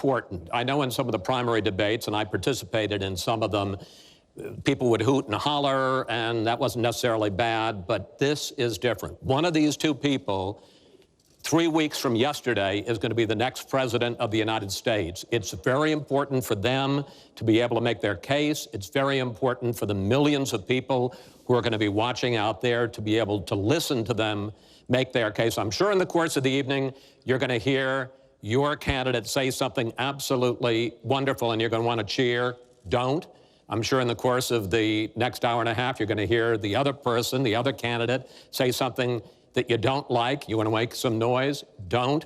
important. I know in some of the primary debates, and I participated in some of them, people would hoot and holler, and that wasn't necessarily bad, but this is different. One of these two people, 3 weeks from yesterday, is going to be the next president of the United States. It's very important for them to be able to make their case. It's very important for the millions of people who are going to be watching out there to be able to listen to them make their case. I'm sure in the course of the evening, you're going to hear your candidate say something absolutely wonderful, and you're going to want to cheer. Don't. I'm sure in the course of the next hour and a half, you're going to hear the other person, the other candidate, say something that you don't like. You want to make some noise. Don't.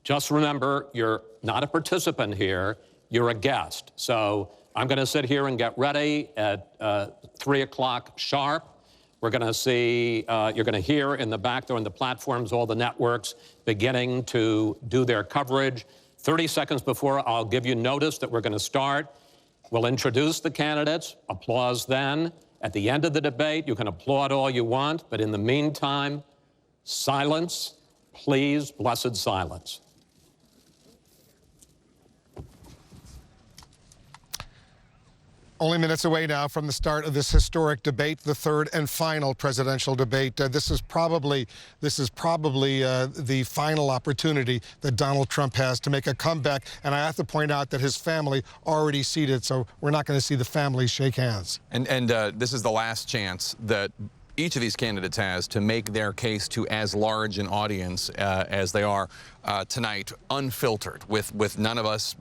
Just remember, you're not a participant here. You're a guest. So I'm going to sit here and get ready at 3 o'clock sharp. We're going to see, you're going to hear in the back there on the platforms, all the networks beginning to do their coverage. 30 seconds before I'll give you notice that we're going to start, we'll introduce the candidates, applause then. At the end of the debate, you can applaud all you want, but in the meantime, silence, please, blessed silence. Only minutes away now from the start of this historic debate, the third and final presidential debate. This is probably the final opportunity that Donald Trump has to make a comeback. And I have to point out that his family already seated, so we're not going to see the family shake hands. And this is the last chance that each of these candidates has to make their case to as large an audience as they are tonight, unfiltered, with none of us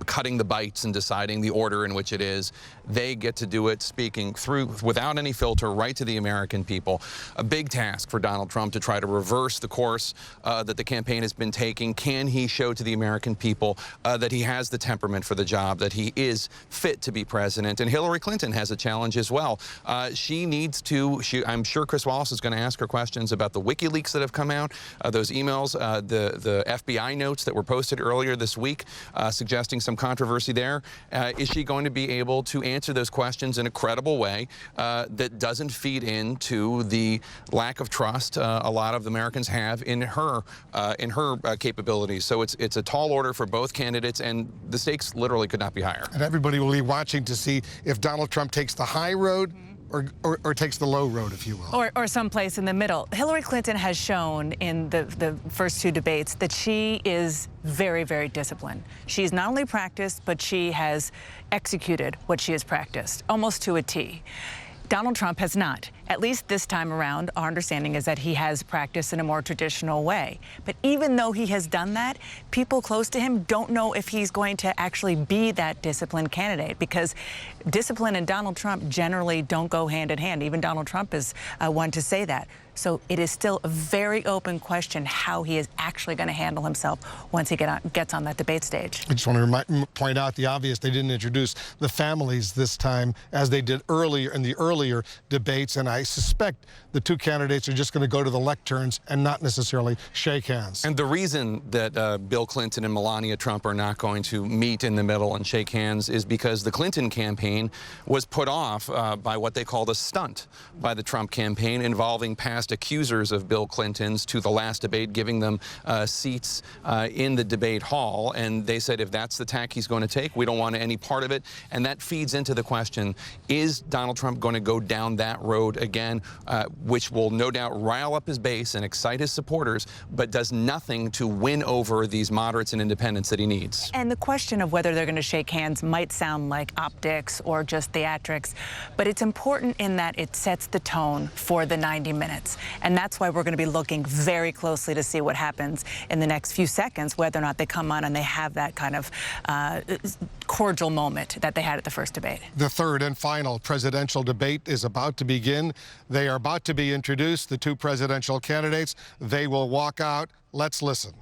cutting the bites and deciding the order in which it is. They get to do it speaking through, without any filter, right to the American people. A big task for Donald Trump to try to reverse the course that the campaign has been taking. Can he show to the American people that he has the temperament for the job, that he is fit to be president? And Hillary Clinton has a challenge as well. She needs to, I'm sure Chris Wallace is going to ask her questions about the WikiLeaks that have come out, those emails, the FBI notes that were posted earlier this week suggesting some controversy there. Is she going to be able to answer those questions in a credible way that doesn't feed into the lack of trust a lot of Americans have in her capabilities? So it's a tall order for both candidates, and the stakes literally could not be higher. And everybody will be watching to see if Donald Trump takes the high road or takes the low road, if you will. Or someplace in the middle. Hillary Clinton has shown in the first two debates that she is very, very disciplined. She's not only practiced, but she has executed what she has practiced, almost to a T. Donald Trump has not. At least this time around, our understanding is that he has practiced in a more traditional way. But even though he has done that, people close to him don't know if he's going to actually be that disciplined candidate, because discipline and Donald Trump generally don't go hand in hand. Even Donald Trump is one to say that. So it is still a very open question how he is actually going to handle himself once he gets on that debate stage. I just want to point out the obvious. They didn't introduce the families this time as they did earlier in the earlier debates, and I suspect the two candidates are just going to go to the lecterns and not necessarily shake hands. And the reason that Bill Clinton and Melania Trump are not going to meet in the middle and shake hands is because the Clinton campaign was put off by what they called a stunt by the Trump campaign involving past accusers of Bill Clinton's to the last debate, giving them seats in the debate hall. And they said if that's the tack he's going to take, we don't want any part of it. And that feeds into the question, is Donald Trump going to go down that road again, which will no doubt rile up his base and excite his supporters, but does nothing to win over these moderates and independents that he needs? And the question of whether they're going to shake hands might sound like optics or just theatrics, but it's important in that it sets the tone for the 90 minutes. And that's why we're going to be looking very closely to see what happens in the next few seconds, whether or not they come on and they have that kind of cordial moment that they had at the first debate. The third and final presidential debate is about to begin. They are about to be introduced, the two presidential candidates. They will walk out. Let's listen.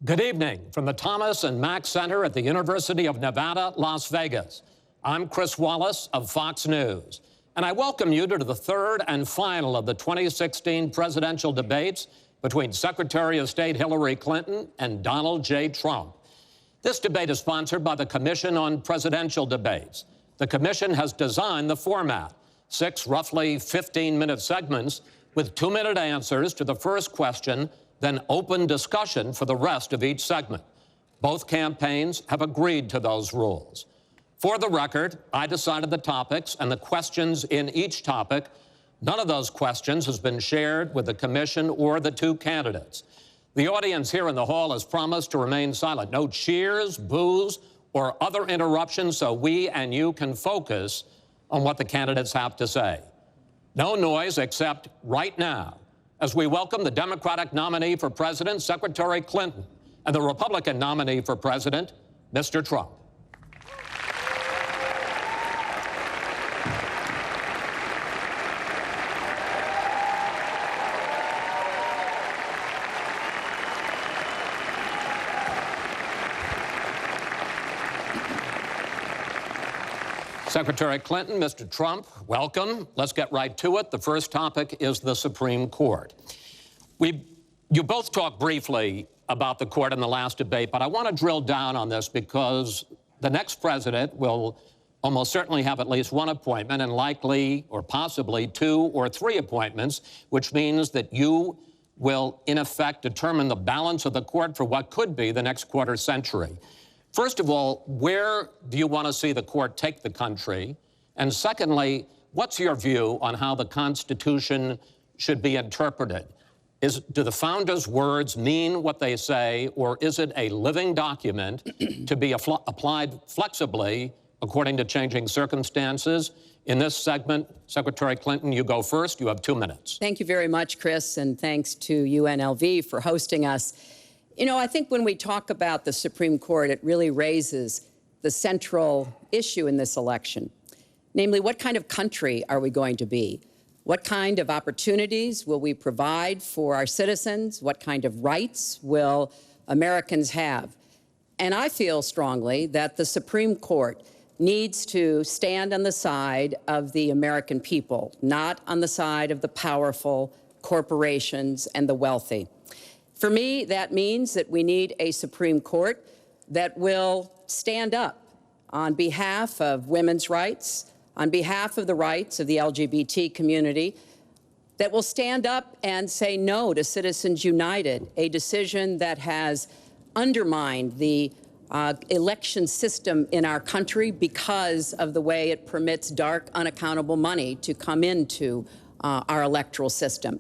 Good evening from the Thomas and Mack Center at the University of Nevada, Las Vegas. I'm Chris Wallace of Fox News, and I welcome you to the third and final of the 2016 presidential debates between Secretary of State Hillary Clinton and Donald J. Trump. This debate is sponsored by the Commission on Presidential Debates. The commission has designed the format, 6 roughly 15-minute segments with 2-minute answers to the first question, then open discussion for the rest of each segment. Both campaigns have agreed to those rules. For the record, I decided the topics and the questions in each topic. None of those questions has been shared with the commission or the two candidates. The audience here in the hall has promised to remain silent. No cheers, boos, or other interruptions so we and you can focus on what the candidates have to say. No noise except right now as we welcome the Democratic nominee for president, Secretary Clinton, and the Republican nominee for president, Mr. Trump. Secretary Clinton, Mr. Trump, welcome. Let's get right to it. The first topic is the Supreme Court. You both talked briefly about the court in the last debate, but I want to drill down on this because the next president will almost certainly have at least one appointment and likely or possibly 2 or 3 appointments, which means that you will, in effect, determine the balance of the court for what could be the next quarter century. First of all, where do you want to see the court take the country? And secondly, what's your view on how the Constitution should be interpreted? Do the founders' words mean what they say, or is it a living document to be applied flexibly according to changing circumstances? In this segment, Secretary Clinton, you go first. You have 2 minutes. Thank you very much, Chris, and thanks to UNLV for hosting us. You know, I think when we talk about the Supreme Court, it really raises the central issue in this election. Namely, what kind of country are we going to be? What kind of opportunities will we provide for our citizens? What kind of rights will Americans have? And I feel strongly that the Supreme Court needs to stand on the side of the American people, not on the side of the powerful corporations and the wealthy. For me, that means that we need a Supreme Court that will stand up on behalf of women's rights, on behalf of the rights of the LGBT community, that will stand up and say no to Citizens United, a decision that has undermined the election system in our country because of the way it permits dark, unaccountable money to come into our electoral system.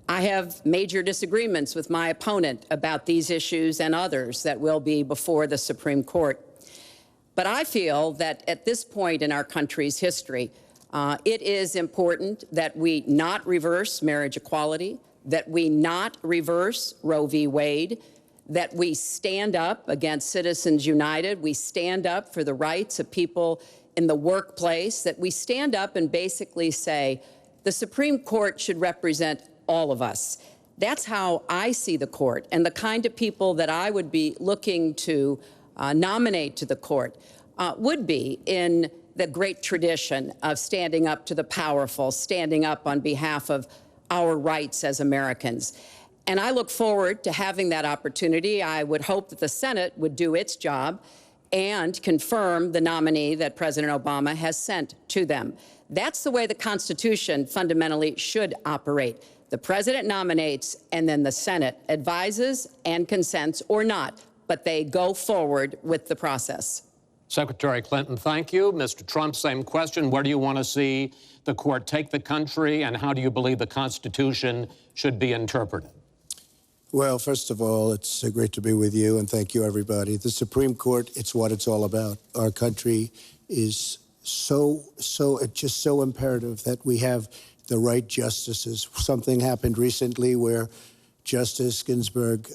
I have major disagreements with my opponent about these issues and others that will be before the Supreme Court. But I feel that at this point in our country's history, it is important that we not reverse marriage equality, that we not reverse Roe v. Wade, that we stand up against Citizens United, we stand up for the rights of people in the workplace, that we stand up and basically say the Supreme Court should represent all of us. That's how I see the court, and the kind of people that I would be looking to nominate to the court would be in the great tradition of standing up to the powerful, standing up on behalf of our rights as Americans. And I look forward to having that opportunity. I would hope that the Senate would do its job and confirm the nominee that President Obama has sent to them. That's the way the Constitution fundamentally should operate. The president nominates, and then the Senate advises and consents or not, but they go forward with the process. Secretary Clinton, thank you. Mr. Trump, same question. Where do you want to see the court take the country, and how do you believe the Constitution should be interpreted? Well, first of all, it's great to be with you, and thank you, everybody. The Supreme Court, it's what it's all about. Our country is it's just so imperative that we have the right justices. Something happened recently where Justice Ginsburg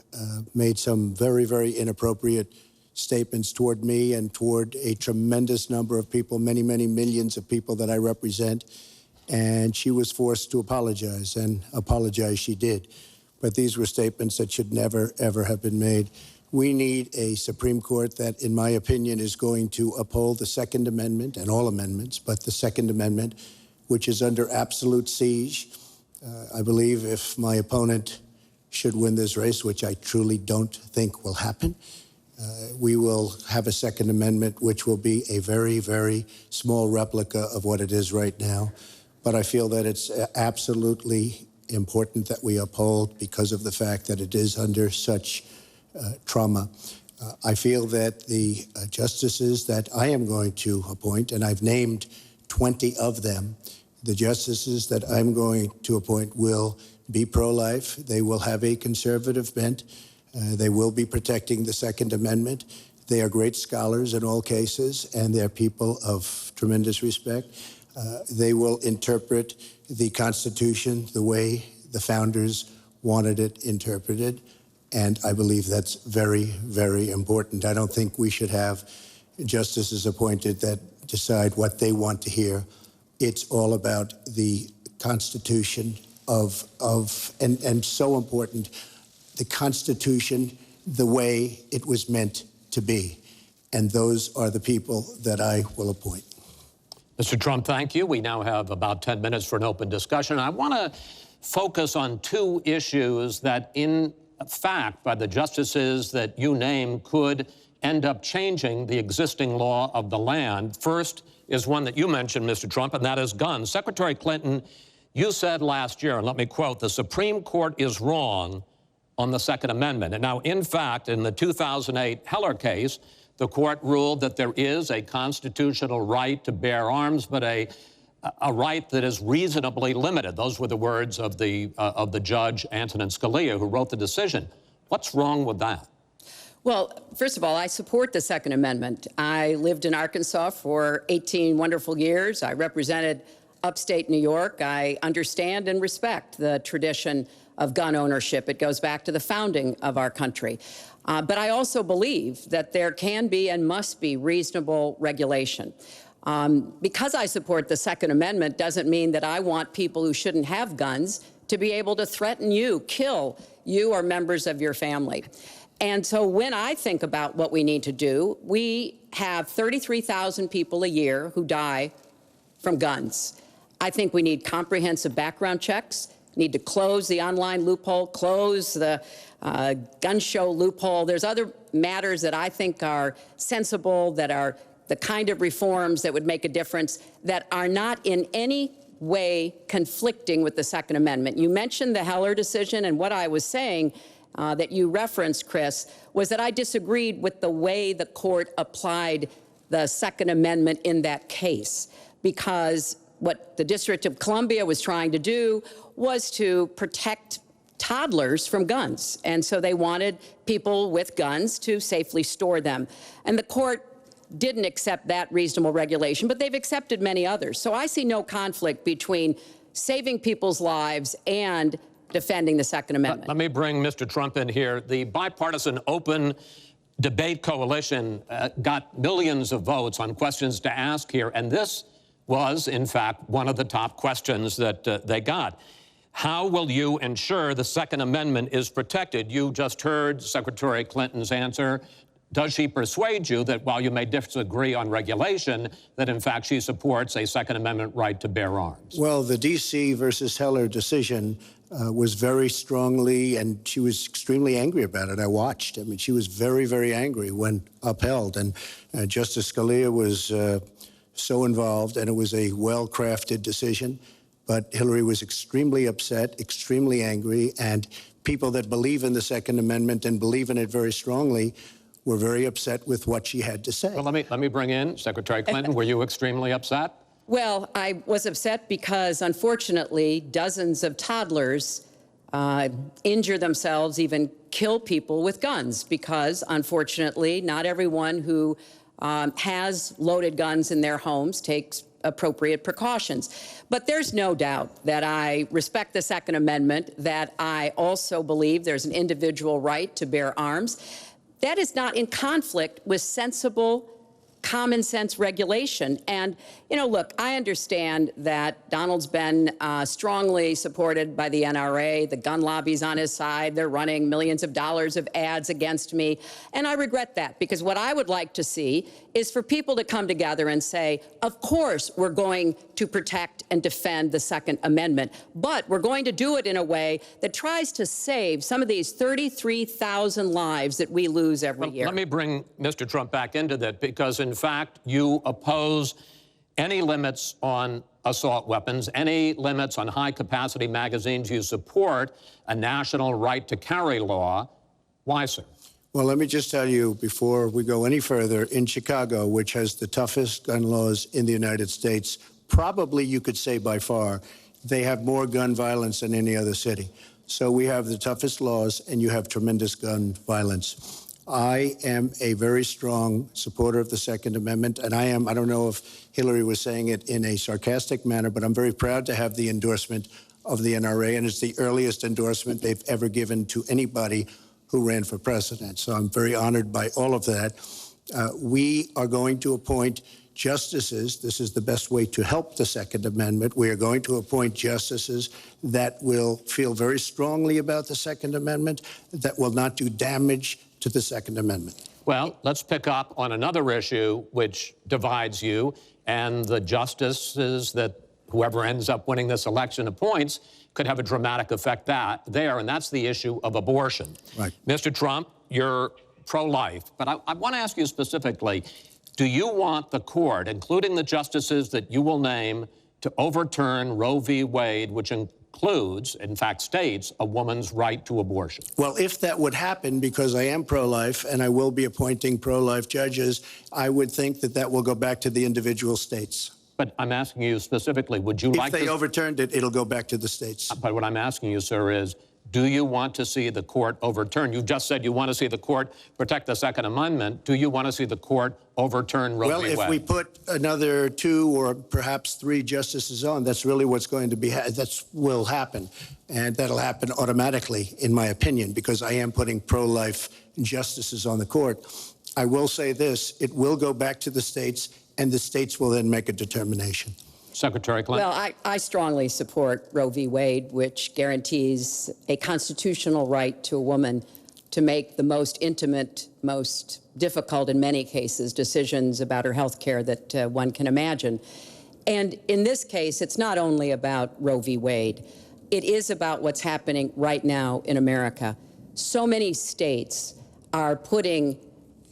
made some very, very inappropriate statements toward me and toward a tremendous number of people, many, many millions of people that I represent. And she was forced to apologize, and apologize she did. But these were statements that should never, ever have been made. We need a Supreme Court that, in my opinion, is going to uphold the Second Amendment and all amendments, but the Second Amendment, which is under absolute siege. I believe if my opponent should win this race, which I truly don't think will happen, we will have a Second Amendment which will be a very, very small replica of what it is right now. But I feel that it's absolutely important that we uphold because of the fact that it is under such trauma. I feel that the justices that I am going to appoint, and I've named 20 of them, the justices that I'm going to appoint will be pro-life. They will have a conservative bent. They will be protecting the Second Amendment. They are great scholars in all cases, and they're people of tremendous respect. They will interpret the Constitution the way the founders wanted it interpreted, and I believe that's very, very important. I don't think we should have justices appointed that decide what they want to hear. It's all about the Constitution and so important, the Constitution the way it was meant to be. And those are the people that I will appoint. Mr. Trump, thank you. We now have about 10 minutes for an open discussion. I want to focus on two issues that, in fact, by the justices that you name, could end up changing the existing law of the land. First is one that you mentioned, Mr. Trump, and that is guns. Secretary Clinton, you said last year, and let me quote, "The Supreme Court is wrong on the Second Amendment." And now, in fact, in the 2008 Heller case, the court ruled that there is a constitutional right to bear arms, but a right that is reasonably limited. Those were the words of the judge, Antonin Scalia, who wrote the decision. What's wrong with that? Well, first of all, I support the Second Amendment. I lived in Arkansas for 18 wonderful years. I represented upstate New York. I understand and respect the tradition of gun ownership. It goes back to the founding of our country. But I also believe that there can be and must be reasonable regulation. Because I support the Second Amendment doesn't mean that I want people who shouldn't have guns to be able to threaten you, kill you or members of your family. And so when I think about what we need to do, we have 33,000 people a year who die from guns. I think we need comprehensive background checks, need to close the online loophole, close the gun show loophole. There's other matters that I think are sensible, that are the kind of reforms that would make a difference, that are not in any way conflicting with the Second Amendment. You mentioned the Heller decision, and what I was saying that you referenced, Chris, was that I disagreed with the way the court applied the Second Amendment in that case, because what the District of Columbia was trying to do was to protect toddlers from guns. And so they wanted people with guns to safely store them. And the court didn't accept that reasonable regulation, but they've accepted many others. So I see no conflict between saving people's lives and defending the Second Amendment. Let me bring Mr. Trump in here. The Bipartisan Open Debate Coalition got millions of votes on questions to ask here, and this was, in fact, one of the top questions that they got. How will you ensure the Second Amendment is protected? You just heard Secretary Clinton's answer. Does she persuade you that while you may disagree on regulation, that in fact she supports a Second Amendment right to bear arms? Well, the D.C. versus Heller decision was very strongly, and she was extremely angry about it. I watched. I mean, she was very, very angry when upheld. And Justice Scalia was so involved, and it was a well-crafted decision. But Hillary was extremely upset, extremely angry, and people that believe in the Second Amendment and believe in it very strongly were very upset with what she had to say. Well, let me bring in Secretary Clinton. Were you extremely upset? Well, I was upset because, unfortunately, dozens of toddlers injure themselves, even kill people with guns, because, unfortunately, not everyone who has loaded guns in their homes takes appropriate precautions. But there's no doubt that I respect the Second Amendment, that I also believe there's an individual right to bear arms. That is not in conflict with sensible, common sense regulation. And, you know, look, I understand that Donald's been strongly supported by the NRA. The gun lobby's on his side. They're running millions of dollars of ads against me. And I regret that, because what I would like to see is for people to come together and say, of course, we're going to protect and defend the Second Amendment, but we're going to do it in a way that tries to save some of these 33,000 lives that we lose every year. Let me bring Mr. Trump back into that, because, in fact, you oppose any limits on assault weapons, any limits on high-capacity magazines. You support a national right to carry law. Why, sir? Well, let me just tell you before we go any further, in Chicago, which has the toughest gun laws in the United States, probably you could say by far, they have more gun violence than any other city. So we have the toughest laws, and you have tremendous gun violence. I am a very strong supporter of the Second Amendment, and I don't know if Hillary was saying it in a sarcastic manner, but I'm very proud to have the endorsement of the NRA, and it's the earliest endorsement they've ever given to anybody who ran for president. So I'm very honored by all of that. We are going to appoint justices. This is the best way to help the Second Amendment. We are going to appoint justices that will feel very strongly about the Second Amendment, that will not do damage to the Second Amendment. Well, let's pick up on another issue which divides you and the justices that whoever ends up winning this election appoints could have a dramatic effect there, and that's the issue of abortion. Right. Mr. Trump, you're pro-life, but I want to ask you specifically, do you want the court, including the justices that you will name, to overturn Roe v. Wade, which includes, in fact, states a woman's right to abortion? Well, if that would happen, because I am pro-life and I will be appointing pro-life judges, I would think that that will go back to the individual states. But I'm asking you specifically, would you like to... If they overturned it, it'll go back to the states. But what I'm asking you, sir, is do you want to see the court overturn? You just said you want to see the court protect the Second Amendment. Do you want to see the court overturn Roe v. Wade? Well, if we put another 2 or perhaps 3 justices on, that's really what's going to be, that will happen. And that'll happen automatically, in my opinion, because I am putting pro-life justices on the court. I will say this, it will go back to the states, and the states will then make a determination. Secretary Clinton. Well, I strongly support Roe v. Wade, which guarantees a constitutional right to a woman to make the most intimate, most difficult in many cases, decisions about her health care that one can imagine. And in this case, it's not only about Roe v. Wade. It is about what's happening right now in America. So many states are putting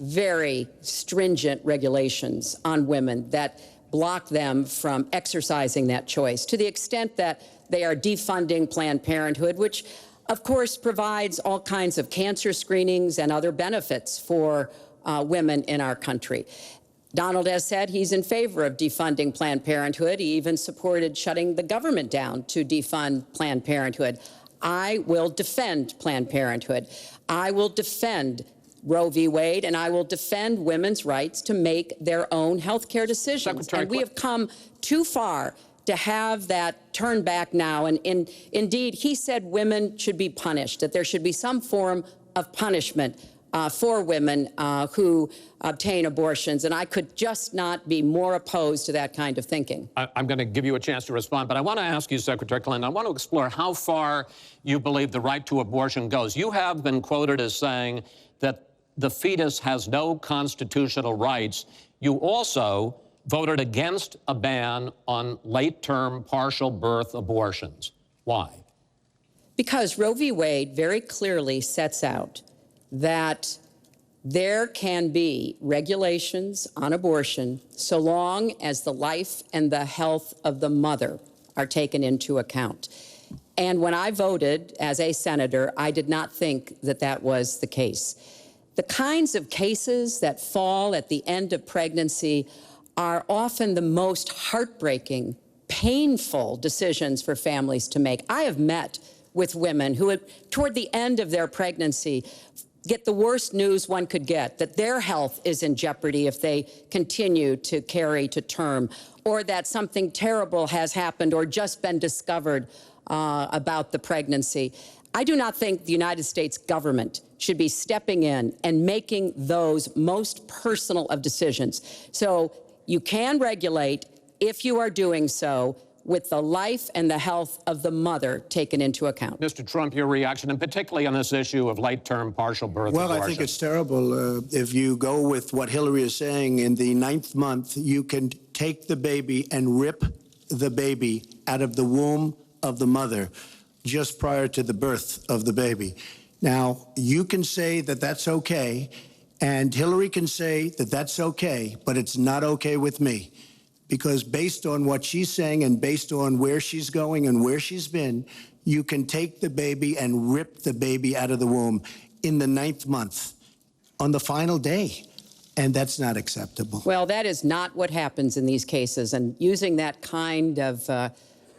very stringent regulations on women that block them from exercising that choice, to the extent that they are defunding Planned Parenthood, which, of course, provides all kinds of cancer screenings and other benefits for women in our country. Donald has said he's in favor of defunding Planned Parenthood. He even supported shutting the government down to defund Planned Parenthood. I will defend Planned Parenthood. I will defend Roe v. Wade, and I will defend women's rights to make their own health care decisions. Secretary, and we have come too far to have that turned back now. And indeed, he said women should be punished, that there should be some form of punishment for women who obtain abortions. And I could just not be more opposed to that kind of thinking. I'm going to give you a chance to respond, but I want to ask you, Secretary Clinton, I want to explore how far you believe the right to abortion goes. You have been quoted as saying that the fetus has no constitutional rights. You also voted against a ban on late-term partial birth abortions. Why? Because Roe v. Wade very clearly sets out that there can be regulations on abortion so long as the life and the health of the mother are taken into account. And when I voted as a senator, I did not think that that was the case. The kinds of cases that fall at the end of pregnancy are often the most heartbreaking, painful decisions for families to make. I have met with women who, toward the end of their pregnancy, get the worst news one could get, that their health is in jeopardy if they continue to carry to term, or that something terrible has happened or just been discovered about the pregnancy. I do not think the United States government should be stepping in and making those most personal of decisions. So you can regulate if you are doing so with the life and the health of the mother taken into account. Mr. Trump, your reaction, and particularly on this issue of late-term partial birth abortion. Well, I think it's terrible. If you go with what Hillary is saying, in the 9th month, you can take the baby and rip the baby out of the womb of the mother just prior to the birth of the baby. Now, you can say that that's okay, and Hillary can say that that's okay, but it's not okay with me, because based on what she's saying and based on where she's going and where she's been, you can take the baby and rip the baby out of the womb in the 9th month on the final day. And that's not acceptable. Well, that is not what happens in these cases. And using that kind of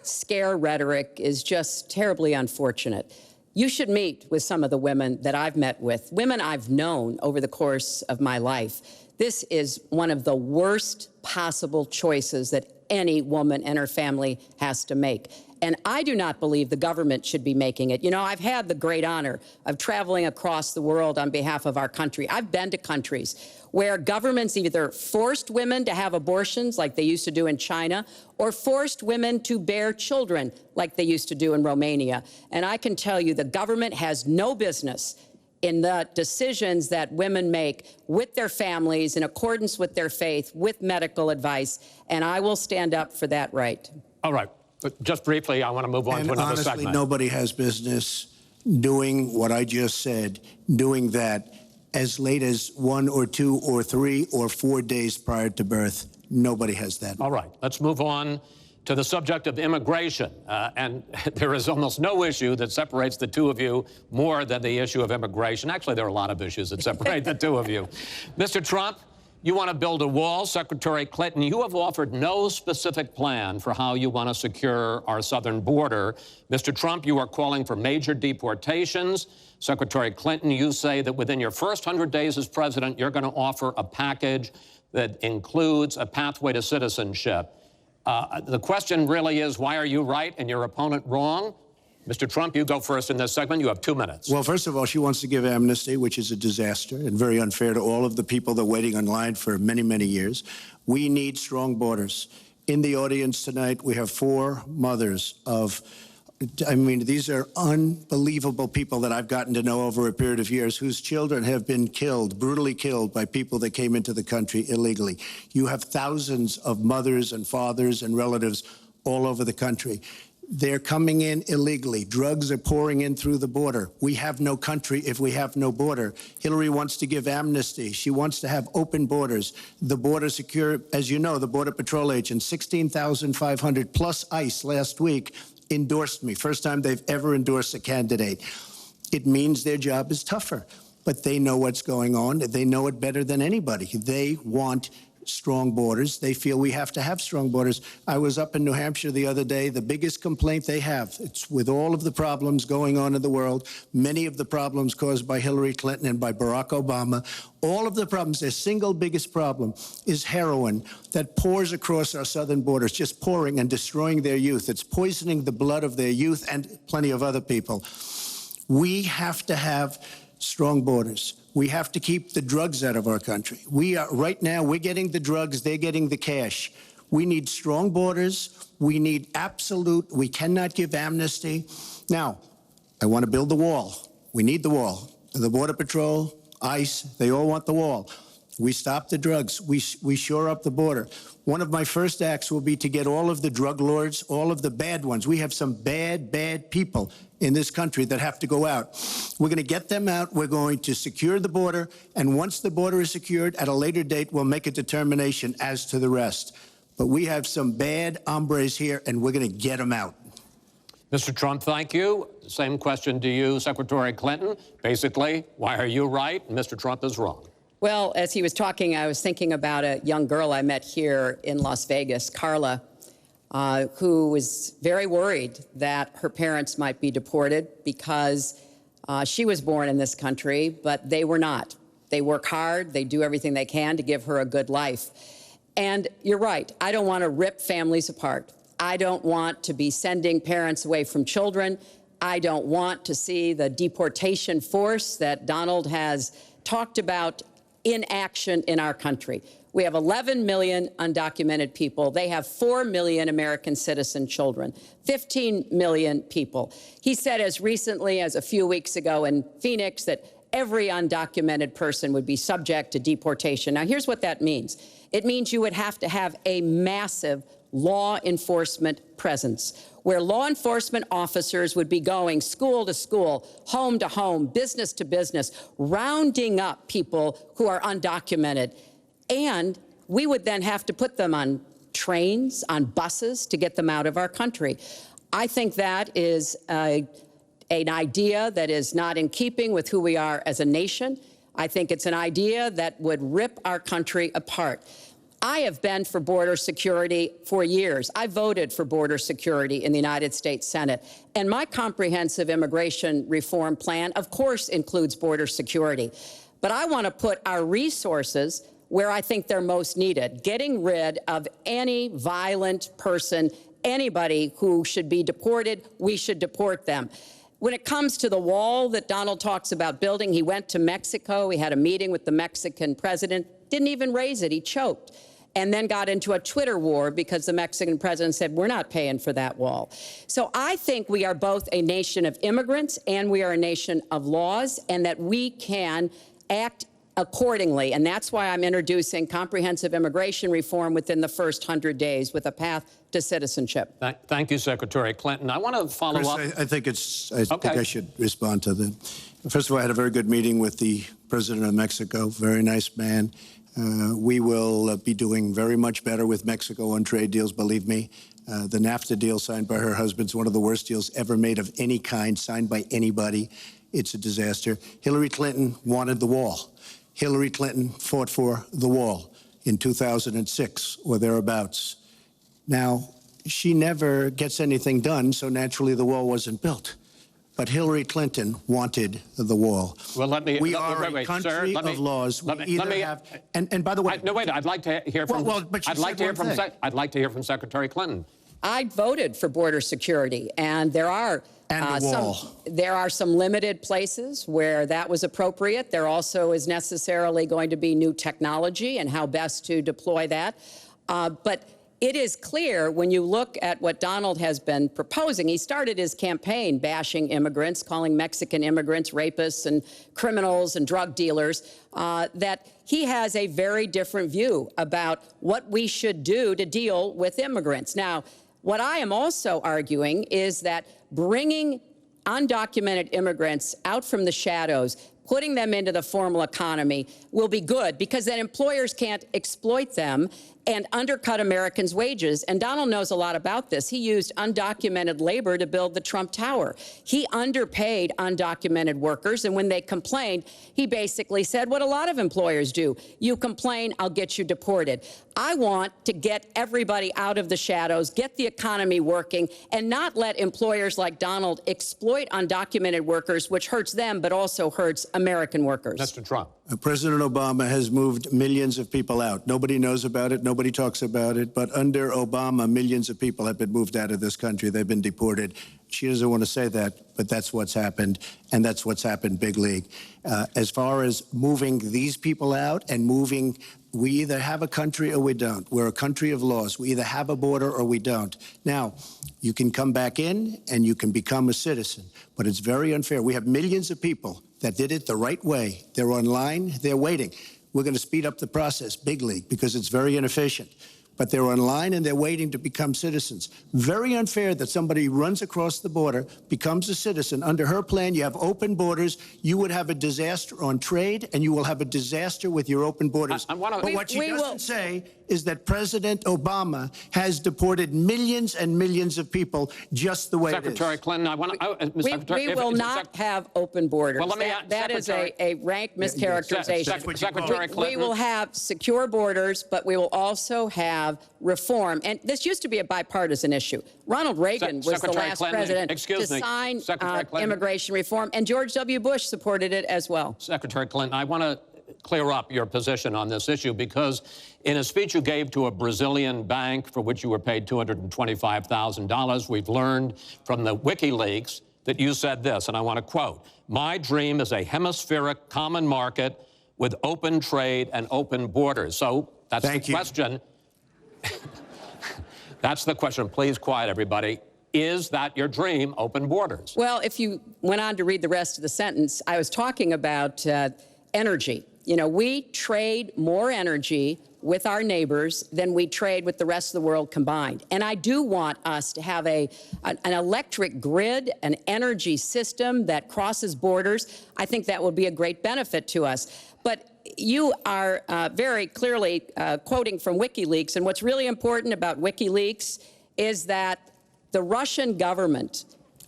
scare rhetoric is just terribly unfortunate. You should meet with some of the women that I've met with, women I've known over the course of my life. This is one of the worst possible choices that any woman and her family has to make. And I do not believe the government should be making it. You know, I've had the great honor of traveling across the world on behalf of our country. I've been to countries where governments either forced women to have abortions like they used to do in China, or forced women to bear children like they used to do in Romania. And I can tell you the government has no business in the decisions that women make with their families in accordance with their faith, with medical advice, and I will stand up for that right. All right. But just briefly, I want to move on to another honestly, segment. Nobody has business doing what I just said, doing that as late as 1 or 2 or 3 or 4 days prior to birth. Nobody has that. All right. Let's move on to the subject of immigration. And there is almost no issue that separates the two of you more than the issue of immigration. Actually, there are a lot of issues that separate the two of you. Mr. Trump, you want to build a wall. Secretary Clinton, you have offered no specific plan for how you want to secure our southern border. Mr. Trump, you are calling for major deportations. Secretary Clinton, you say that within your first 100 days as president, you're going to offer a package that includes a pathway to citizenship. The question really is, why are you right and your opponent wrong? Mr. Trump, you go first in this segment. You have 2 minutes. Well, first of all, she wants to give amnesty, which is a disaster and very unfair to all of the people that are waiting in line for many, many years. We need strong borders. In the audience tonight, we have 4 mothers of, I mean, these are unbelievable people that I've gotten to know over a period of years whose children have been killed, brutally killed by people that came into the country illegally. You have thousands of mothers and fathers and relatives all over the country. They're coming in illegally. Drugs are pouring in through the border. We have no country if we have no border. Hillary wants to give amnesty. She wants to have open borders. The border secure, as you know, the Border Patrol agents, 16,500 plus ICE last week endorsed me. First time they've ever endorsed a candidate. It means their job is tougher, but they know what's going on. They know it better than anybody. They want strong borders. They feel we have to have strong borders. I was up in New Hampshire the other day. The biggest complaint they have, it's with all of the problems going on in the world, many of the problems caused by Hillary Clinton and by Barack Obama, all of the problems, their single biggest problem is heroin that pours across our southern borders, just pouring and destroying their youth. It's poisoning the blood of their youth and plenty of other people. We have to have strong borders. We have to keep the drugs out of our country. Right now, we're getting the drugs, they're getting the cash. We need strong borders. We need we cannot give amnesty. Now, I want to build the wall. We need the wall. The Border Patrol, ICE, they all want the wall. We stop the drugs. We shore up the border. One of my first acts will be to get all of the drug lords, all of the bad ones. We have some bad, bad people in this country that have to go out. We're going to get them out. We're going to secure the border. And once the border is secured, at a later date, we'll make a determination as to the rest. But we have some bad hombres here, and we're going to get them out. Mr. Trump, thank you. Same question to you, Secretary Clinton. Basically, why are you right and Mr. Trump is wrong? Well, as he was talking, I was thinking about a young girl I met here in Las Vegas, Carla, who was very worried that her parents might be deported because she was born in this country, but they were not. They work hard. They do everything they can to give her a good life. And you're right. I don't want to rip families apart. I don't want to be sending parents away from children. I don't want to see the deportation force that Donald has talked about in action in our country. We have 11 million undocumented people. They have 4 million American citizen children, 15 million people. He said as recently as a few weeks ago in Phoenix that every undocumented person would be subject to deportation. Now, here's what that means. It means you would have to have a massive law enforcement presence, where law enforcement officers would be going school to school, home to home, business to business, rounding up people who are undocumented. And we would then have to put them on trains, on buses to get them out of our country. I think that is an idea that is not in keeping with who we are as a nation. I think it's an idea that would rip our country apart. I have been for border security for years. I voted for border security in the United States Senate. And my comprehensive immigration reform plan, of course, includes border security. But I want to put our resources where I think they're most needed, getting rid of any violent person, anybody who should be deported, we should deport them. When it comes to the wall that Donald talks about building, he went to Mexico, he had a meeting with the Mexican president, didn't even raise it, he choked, and then got into a Twitter war because the Mexican president said, we're not paying for that wall. So I think we are both a nation of immigrants and we are a nation of laws, and that we can act accordingly. And that's why I'm introducing comprehensive immigration reform within the first 100 days with a path to citizenship. Thank you, Secretary Clinton. I want to follow up. I think I should respond to that. First of all, I had a very good meeting with the president of Mexico, very nice man. We will be doing very much better with Mexico on trade deals, believe me. The NAFTA deal signed by her husband is one of the worst deals ever made of any kind, signed by anybody. It's a disaster. Hillary Clinton wanted the wall. Hillary Clinton fought for the wall in 2006 or thereabouts. Now, she never gets anything done, so naturally the wall wasn't built. But Hillary Clinton wanted the wall. Well, we are a country of laws. And by the way, no, wait. I'd like to hear from. I'd like to hear from Secretary Clinton. I voted for border security, and there are some limited places where that was appropriate. There also is necessarily going to be new technology and how best to deploy that. But it is clear when you look at what Donald has been proposing. He started his campaign bashing immigrants, calling Mexican immigrants rapists and criminals and drug dealers, that he has a very different view about what we should do to deal with immigrants. Now, what I am also arguing is that bringing undocumented immigrants out from the shadows, putting them into the formal economy will be good, because then employers can't exploit them and undercut Americans' wages. And Donald knows a lot about this. He used undocumented labor to build the Trump Tower. He underpaid undocumented workers, and when they complained, he basically said what a lot of employers do. You complain, I'll get you deported. I want to get everybody out of the shadows, get the economy working, and not let employers like Donald exploit undocumented workers, which hurts them but also hurts American workers. Mr. Trump. President Obama has moved millions of people out. Nobody knows about it. Nobody talks about it. But under Obama, millions of people have been moved out of this country. They've been deported. She doesn't want to say that, but that's what's happened, and that's what's happened big league. As far as moving these people out and moving, we either have a country or we don't. We're a country of laws. We either have a border or we don't. Now, you can come back in and you can become a citizen, but it's very unfair. We have millions of people that did it the right way. They're online, they're waiting. We're going to speed up the process, big league, because it's very inefficient. But they're online and they're waiting to become citizens. Very unfair that somebody runs across the border, becomes a citizen. Under her plan, you have open borders. You would have a disaster on trade, and you will have a disaster with your open borders. But what she doesn't say is that President Obama has deported millions and millions of people just the way it is. Secretary Clinton, I want to... We will not have open borders. Well, that is a rank mischaracterization. Secretary Clinton. We will have secure borders, but we will also have reform. And this used to be a bipartisan issue. Ronald Reagan was the last president to sign immigration reform, and George W. Bush supported it as well. Secretary Clinton, I want to clear up your position on this issue, because in a speech you gave to a Brazilian bank for which you were paid $225,000, we've learned from the WikiLeaks that you said this, and I want to quote, "My dream is a hemispheric common market with open trade and open borders." So that's the question. That's the question. Please quiet, everybody. Is that your dream, open borders? Well, if you went on to read the rest of the sentence, I was talking about energy. You know, we trade more energy with our neighbors than we trade with the rest of the world combined. And I do want us to have an electric grid, an energy system that crosses borders. I think that will be a great benefit to us. But you are very clearly quoting from WikiLeaks, and what's really important about WikiLeaks is that the Russian government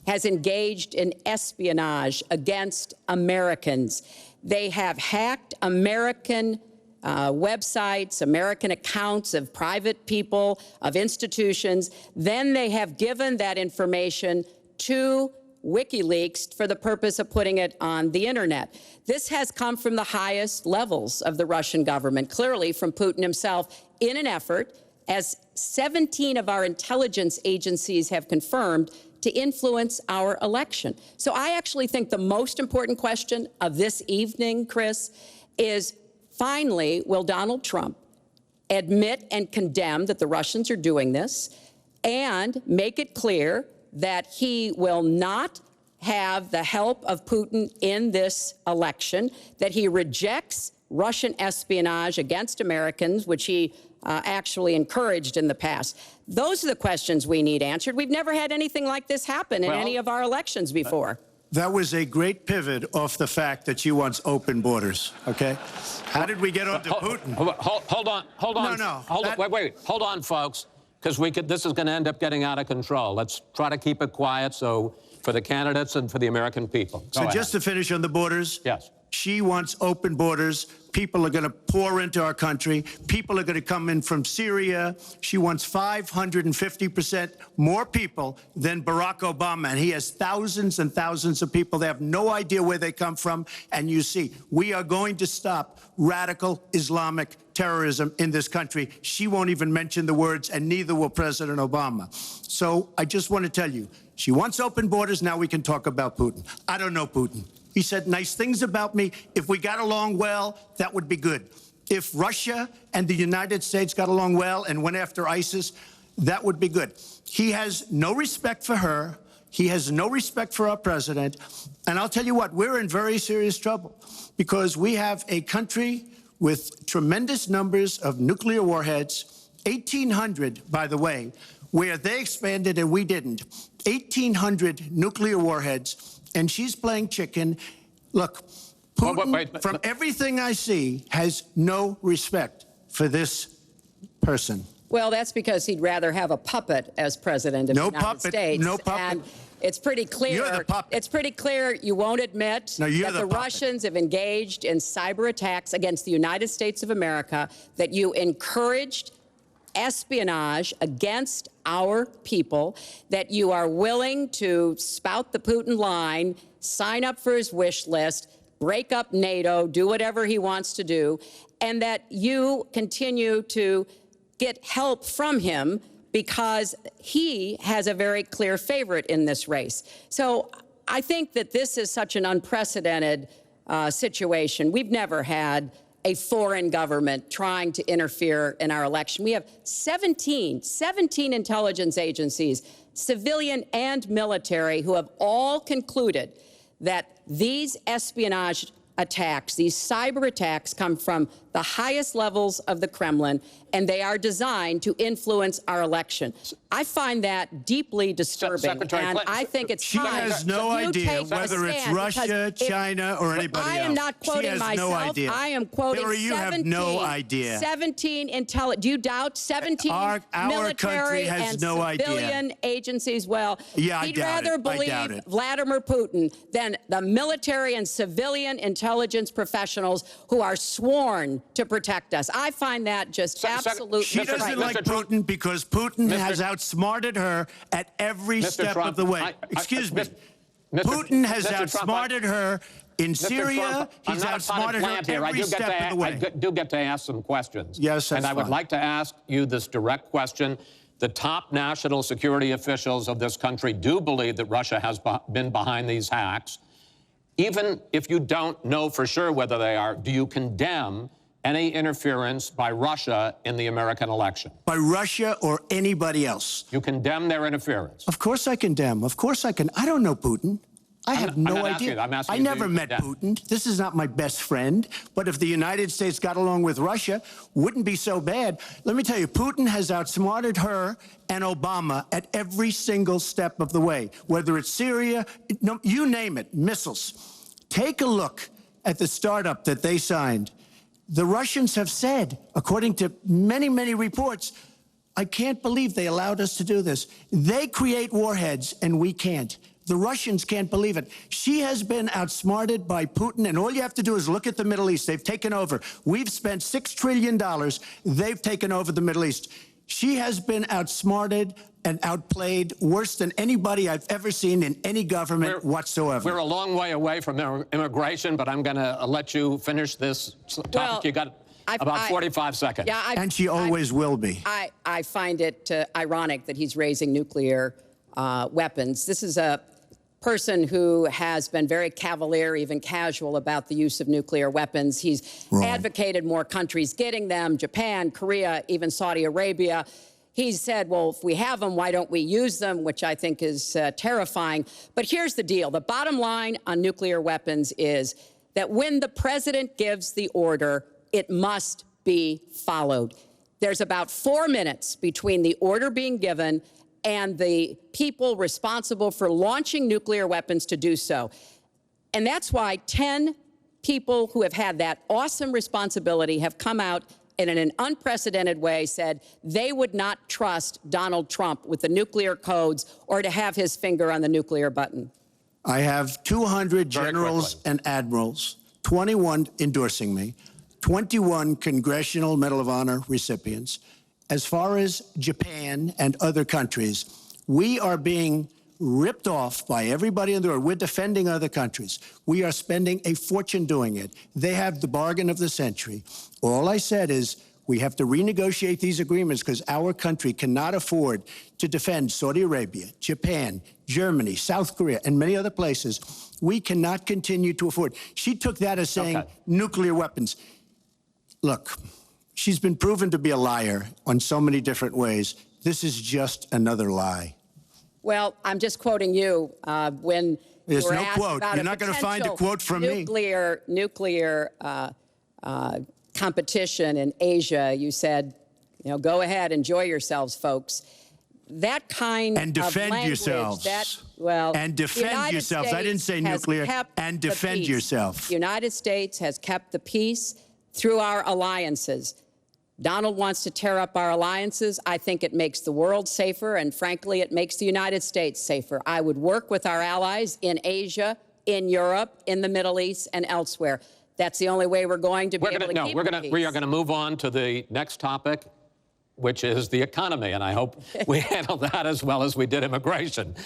has engaged in espionage against Americans. They have hacked American websites, American accounts of private people, of institutions. Then they have given that information to WikiLeaks for the purpose of putting it on the internet. This has come from the highest levels of the Russian government, clearly from Putin himself, in an effort, as 17 of our intelligence agencies have confirmed, to influence our election. So I actually think the most important question of this evening, Chris, is finally, will Donald Trump admit and condemn that the Russians are doing this and make it clear that he will not have the help of Putin in this election, that he rejects Russian espionage against Americans, which he actually encouraged in the past. Those are the questions we need answered. We've never had anything like this happen in any of our elections before. That was a great pivot off the fact that she wants open borders, okay? How did we get onto Putin? Hold on. No. Wait. Hold on, folks, because this is going to end up getting out of control. Let's try to keep it quiet for the candidates and for the American people. So just to finish on the borders. Yes. She wants open borders. People are going to pour into our country. People are going to come in from Syria. She wants 550% more people than Barack Obama. And he has thousands and thousands of people. They have no idea where they come from. And you see, we are going to stop radical Islamic terrorism in this country. She won't even mention the words, and neither will President Obama. So I just want to tell you, she wants open borders. Now we can talk about Putin. I don't know Putin. He said nice things about me. If we got along well, that would be good. If Russia and the United States got along well and went after ISIS, that would be good. He has no respect for her. He has no respect for our president. And I'll tell you what, we're in very serious trouble because we have a country with tremendous numbers of nuclear warheads, 1,800, by the way, where they expanded and we didn't. 1,800 nuclear warheads. And she's playing chicken. Look, Putin, from everything I see, has no respect for this person. Well, that's because he'd rather have a puppet as president of the United States. No puppet. And it's pretty clear. You're the puppet. It's pretty clear you won't admit that the Russians have engaged in cyber attacks against the United States of America, that you encouraged espionage against our people, that you are willing to spout the Putin line, sign up for his wish list, break up NATO, do whatever he wants to do, and that you continue to get help from him because he has a very clear favorite in this race. So I think that this is such an unprecedented situation. We've never had a foreign government trying to interfere in our election. We have 17 intelligence agencies, civilian and military, who have all concluded that these espionage attacks, these cyber attacks, come from the highest levels of the Kremlin, and they are designed to influence our election. I find that deeply disturbing, and I think it's time. She has no idea whether it's Russia, China, or anybody else. I am not quoting myself. No idea. I am quoting Hillary, you have no idea. 17 do you doubt 17 military and civilian agencies? Well, he'd rather believe Vladimir Putin than the military and civilian intelligence professionals who are sworn to protect us. I find that just absolutely She doesn't like Putin because Putin has outsmarted her at every step of the way. Excuse me. Putin has outsmarted her in Syria. He's outsmarted her every step of the way. I do get to ask some questions. Yes, that's And I would fine. like to ask you this direct question. The top national security officials of this country do believe that Russia has been behind these hacks. Even if you don't know for sure whether they are, do you condemn any interference by Russia in the American election? By Russia or anybody else. You condemn their interference? Of course I condemn. Of course I can. I don't know Putin. I have no idea. I never met Putin. This is not my best friend. But if the United States got along with Russia, wouldn't be so bad. Let me tell you, Putin has outsmarted her and Obama at every single step of the way. Whether it's Syria, you name it, missiles. Take a look at the startup that they signed. The Russians have said, according to many, many reports, I can't believe they allowed us to do this. They create warheads and we can't. The Russians can't believe it. She has been outsmarted by Putin, and all you have to do is look at the Middle East. They've taken over. We've spent $6 trillion. They've taken over the Middle East. She has been outsmarted and outplayed worse than anybody I've ever seen in any government whatsoever. We're a long way away from immigration, but I'm going to let you finish this topic. Well, you got about 45 seconds. Yeah, and she always will be. I find it ironic that he's raising nuclear weapons. This is a person who has been very cavalier, even casual, about the use of nuclear weapons. He's advocated more countries getting them, Japan, Korea, even Saudi Arabia. He's said, well, if we have them, why don't we use them, which I think is terrifying. But here's the deal. The bottom line on nuclear weapons is that when the president gives the order, it must be followed. There's about 4 minutes between the order being given and the people responsible for launching nuclear weapons to do so. And that's why 10 people who have had that awesome responsibility have come out and in an unprecedented way said they would not trust Donald Trump with the nuclear codes or to have his finger on the nuclear button. I have 200 generals and admirals, 21 endorsing me, 21 Congressional Medal of Honor recipients. As far as Japan and other countries, we are being ripped off by everybody in the world. We're defending other countries. We are spending a fortune doing it. They have the bargain of the century. All I said is we have to renegotiate these agreements because our country cannot afford to defend Saudi Arabia, Japan, Germany, South Korea, and many other places. We cannot continue to afford. She took that as saying nuclear weapons. Look, she's been proven to be a liar on so many different ways. This is just another lie. Well, I'm just quoting you when There's you were no asked quote. about You're not going to find a quote from me. Nuclear competition in Asia. You said, you know, go ahead, enjoy yourselves, folks. That kind and defend of language, yourselves. And defend yourselves. I didn't say nuclear. And defend yourself. The United States has kept the peace through our alliances. Donald wants to tear up our alliances. I think it makes the world safer, and frankly, it makes the United States safer. I would work with our allies in Asia, in Europe, in the Middle East, and elsewhere. That's the only way we're going to be able to keep the peace. We are going to move on to the next topic, which is the economy, and I hope we handle that as well as we did immigration.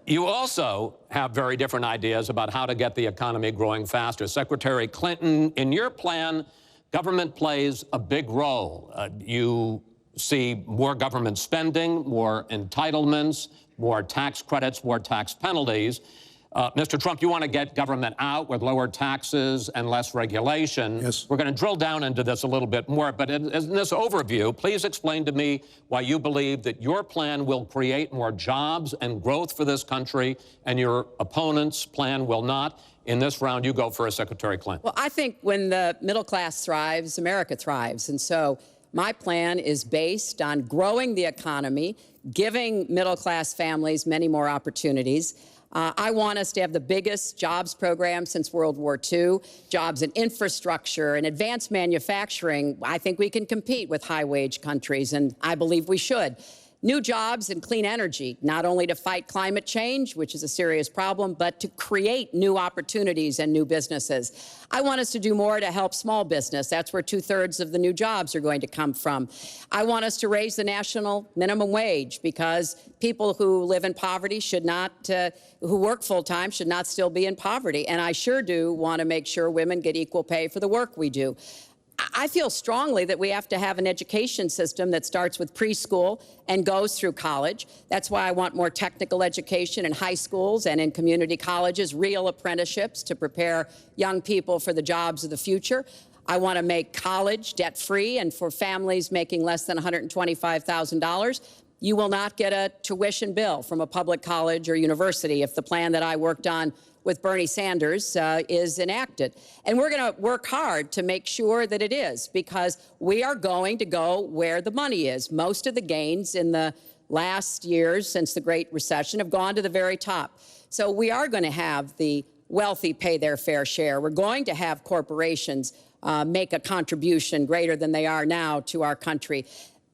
You also have very different ideas about how to get the economy growing faster. Secretary Clinton, in your plan, government plays a big role. You see more government spending, more entitlements, more tax credits, more tax penalties. Mr. Trump, you want to get government out with lower taxes and less regulation. Yes. We're going to drill down into this a little bit more, but in this overview, please explain to me why you believe that your plan will create more jobs and growth for this country and your opponent's plan will not. In this round, you go first, Secretary Clinton. Well, I think when the middle class thrives, America thrives. And so my plan is based on growing the economy, giving middle class families many more opportunities. I want us to have the biggest jobs program since World War II, jobs in infrastructure and advanced manufacturing. I think we can compete with high-wage countries, and I believe we should. New jobs and clean energy, not only to fight climate change, which is a serious problem, but to create new opportunities and new businesses. I want us to do more to help small business. That's where 2/3 of the new jobs are going to come from. I want us to raise the national minimum wage because people who live in poverty should not, who work full-time should not still be in poverty. And I sure do want to make sure women get equal pay for the work we do. I feel strongly that we have to have an education system that starts with preschool and goes through college. That's why I want more technical education in high schools and in community colleges, real apprenticeships to prepare young people for the jobs of the future. I want to make college debt-free, and for families making less than $125,000, you will not get a tuition bill from a public college or university if the plan that I worked on with Bernie Sanders is enacted. And we're going to work hard to make sure that it is, because we are going to go where the money is. Most of the gains in the last years since the Great Recession have gone to the very top. So we are going to have the wealthy pay their fair share. We're going to have corporations make a contribution greater than they are now to our country.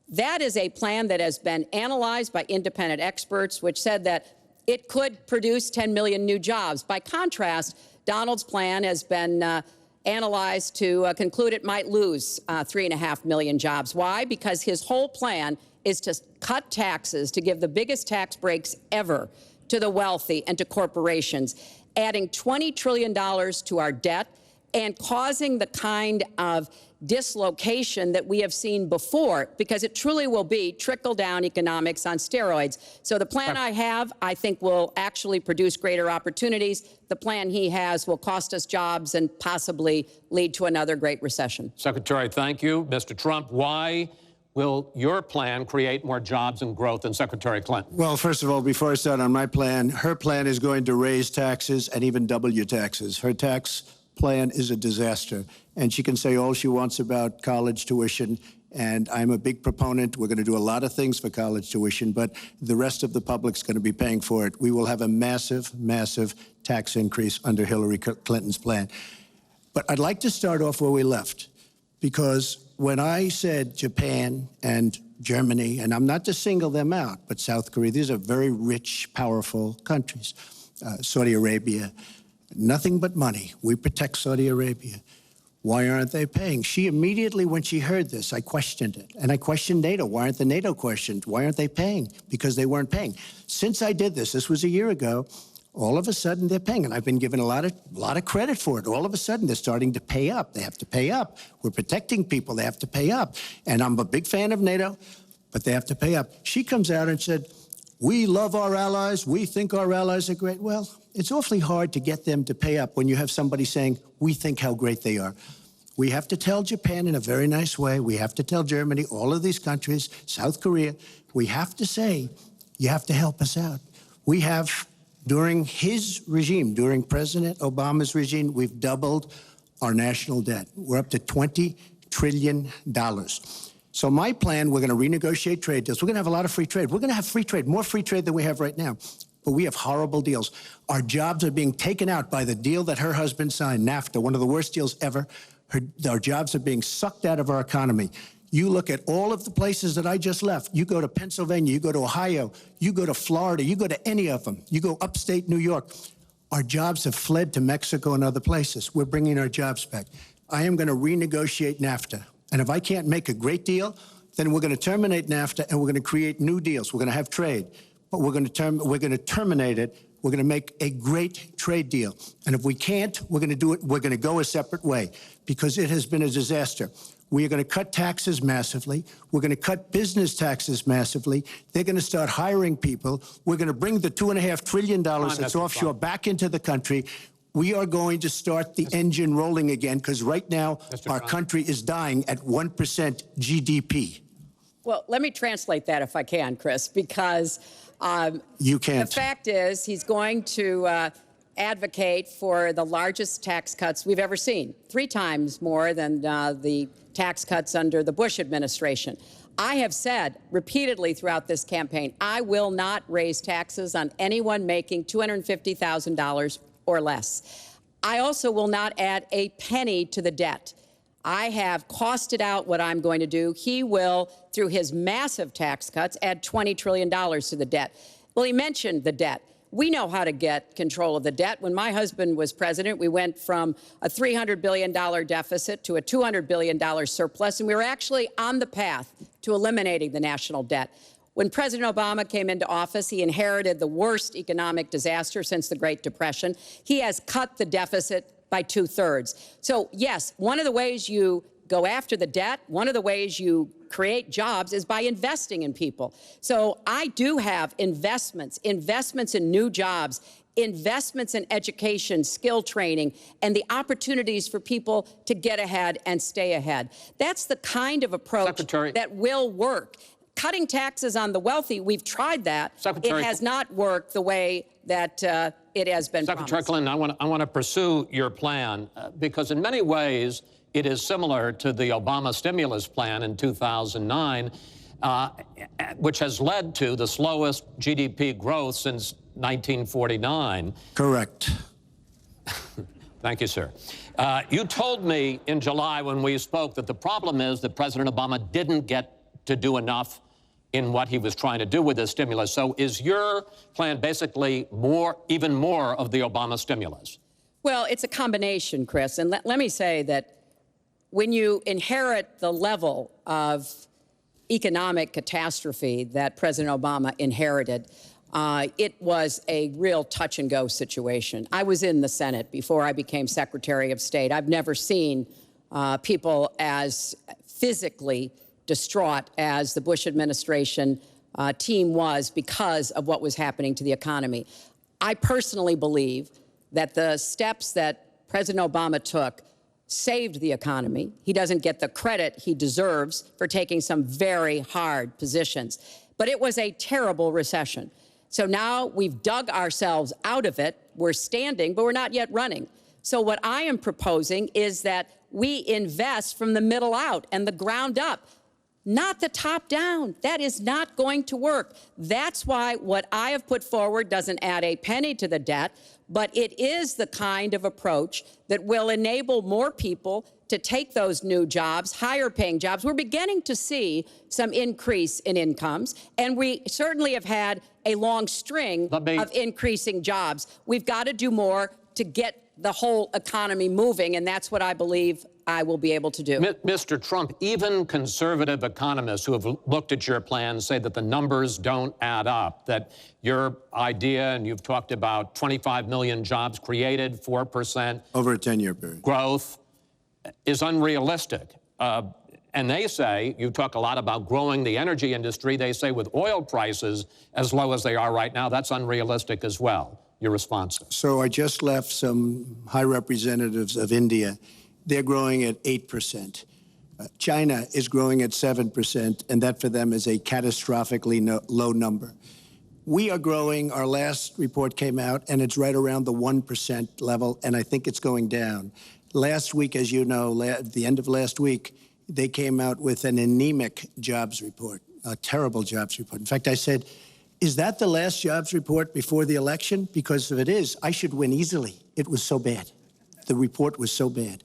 That is a plan that has been analyzed by independent experts, which said that it could produce 10 million new jobs. By contrast, Donald's plan has been analyzed to conclude it might lose 3.5 million jobs. Why? Because his whole plan is to cut taxes, to give the biggest tax breaks ever to the wealthy and to corporations, adding $20 trillion to our debt and causing the kind of dislocation that we have seen before, because it truly will be trickle-down economics on steroids. So the plan I have, I think, will actually produce greater opportunities. The plan he has will cost us jobs and possibly lead to another great recession. Secretary, thank you. Mr. Trump, why will your plan create more jobs and growth than Secretary Clinton? Well, first of all, before I start on my plan, her plan is going to raise taxes and even double your taxes. Her tax plan is a disaster. And she can say all she wants about college tuition, and I'm a big proponent. We're going to do a lot of things for college tuition, but the rest of the public's going to be paying for it. We will have a massive, massive tax increase under Hillary Clinton's plan. But I'd like to start off where we left, because when I said Japan and Germany, and I'm not to single them out, but South Korea, these are very rich, powerful countries. Saudi Arabia, nothing but money. We protect Saudi Arabia. Why aren't they paying? She immediately, when she heard this, I questioned it. And I questioned NATO. Why aren't the NATO questioned? Why aren't they paying? Because they weren't paying. Since I did this was a year ago, all of a sudden they're paying. And I've been given a lot of credit for it. All of a sudden they're starting to pay up. They have to pay up. We're protecting people. They have to pay up. And I'm a big fan of NATO, but they have to pay up. She comes out and said, we love our allies. We think our allies are great. Well, it's awfully hard to get them to pay up when you have somebody saying, we think how great they are. We have to tell Japan in a very nice way. We have to tell Germany, all of these countries, South Korea, we have to say, you have to help us out. We have, during his regime, during President Obama's regime, we've doubled our national debt. We're up to $20 trillion. So my plan, we're going to renegotiate trade deals. We're going to have a lot of free trade. We're going to have free trade, more free trade than we have right now. But we have horrible deals. Our jobs are being taken out by the deal that her husband signed, NAFTA, one of the worst deals ever. Our jobs are being sucked out of our economy. You look at all of the places that I just left. You go to Pennsylvania, you go to Ohio, you go to Florida, you go to any of them. You go upstate New York. Our jobs have fled to Mexico and other places. We're bringing our jobs back. I am going to renegotiate NAFTA. And if I can't make a great deal, then we're going to terminate NAFTA and we're going to create new deals. We're going to have trade, but we're going to terminate it. We're going to make a great trade deal. And if we can't, we're going to do it. We're going to go a separate way, because it has been a disaster. We are going to cut taxes massively. We're going to cut business taxes massively. They're going to start hiring people. We're going to bring the $2.5 trillion that's offshore back into the country. We are going to start the engine rolling again, because right now our country is dying at 1% GDP. Well, let me translate that if I can, Chris, because you can't. The fact is he's going to advocate for the largest tax cuts we've ever seen, 3 times more than the tax cuts under the Bush administration. I have said repeatedly throughout this campaign, I will not raise taxes on anyone making $250,000 or less. I also will not add a penny to the debt. I have costed out what I'm going to do. He will, through his massive tax cuts, add $20 trillion to the debt. Well, he mentioned the debt. We know how to get control of the debt. When my husband was president, we went from a $300 billion deficit to a $200 billion surplus, and we were actually on the path to eliminating the national debt. When President Obama came into office, he inherited the worst economic disaster since the Great Depression. He has cut the deficit by 2/3. So, yes, one of the ways you go after the debt, one of the ways you create jobs is by investing in people. So I do have investments in new jobs, investments in education, skill training, and the opportunities for people to get ahead and stay ahead. That's the kind of approach that will work. Cutting taxes on the wealthy, we've tried that. It has not worked the way that it has been promised. Secretary Clinton, I want to pursue your plan because in many ways it is similar to the Obama stimulus plan in 2009, which has led to the slowest GDP growth since 1949. Correct. Thank you, sir. You told me in July when we spoke that the problem is that President Obama didn't get to do enough in what he was trying to do with this stimulus. So is your plan basically even more of the Obama stimulus? Well, it's a combination, Chris. And let me say that when you inherit the level of economic catastrophe that President Obama inherited, it was a real touch-and-go situation. I was in the Senate before I became Secretary of State. I've never seen people as physically distraught as the Bush administration team was because of what was happening to the economy. I personally believe that the steps that President Obama took saved the economy. He doesn't get the credit he deserves for taking some very hard positions. But it was a terrible recession. So now we've dug ourselves out of it. We're standing, but we're not yet running. So what I am proposing is that we invest from the middle out and the ground up, not the top down. That is not going to work. That's why what I have put forward doesn't add a penny to the debt, but it is the kind of approach that will enable more people to take those new jobs, higher paying jobs. We're beginning to see some increase in incomes, and we certainly have had a long string of increasing jobs. We've got to do more to get the whole economy moving, and that's what I believe I will be able to do. Mr. Trump, even conservative economists who have looked at your plan say that the numbers don't add up, that your idea, and you've talked about 25 million jobs created, 4% Over a 10-year period. growth, is unrealistic. And they say, you talk a lot about growing the energy industry, they say with oil prices as low as they are right now, that's unrealistic as well. Your response? So I just left some high representatives of India. They're growing at 8%. China is growing at 7%, and that for them is a catastrophically low number. We are growing. Our last report came out, and it's right around the 1% level, and I think it's going down. Last week, as you know, at the end of last week, they came out with an anemic jobs report, a terrible jobs report. In fact, I said, is that the last jobs report before the election? Because if it is, I should win easily. It was so bad. The report was so bad.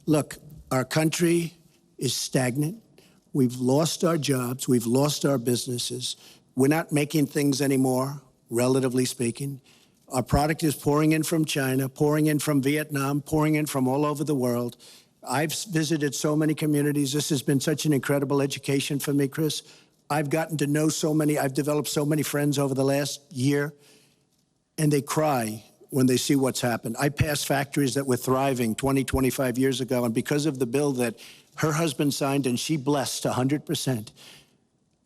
Look, our country is stagnant. We've lost our jobs. We've lost our businesses. We're not making things anymore, relatively speaking. Our product is pouring in from China, pouring in from Vietnam, pouring in from all over the world. I've visited so many communities. This has been such an incredible education for me, Chris. I've gotten to know so many. I've developed so many friends over the last year, and they cry when they see what's happened. I passed factories that were thriving 20, 25 years ago, and because of the bill that her husband signed and she blessed 100%,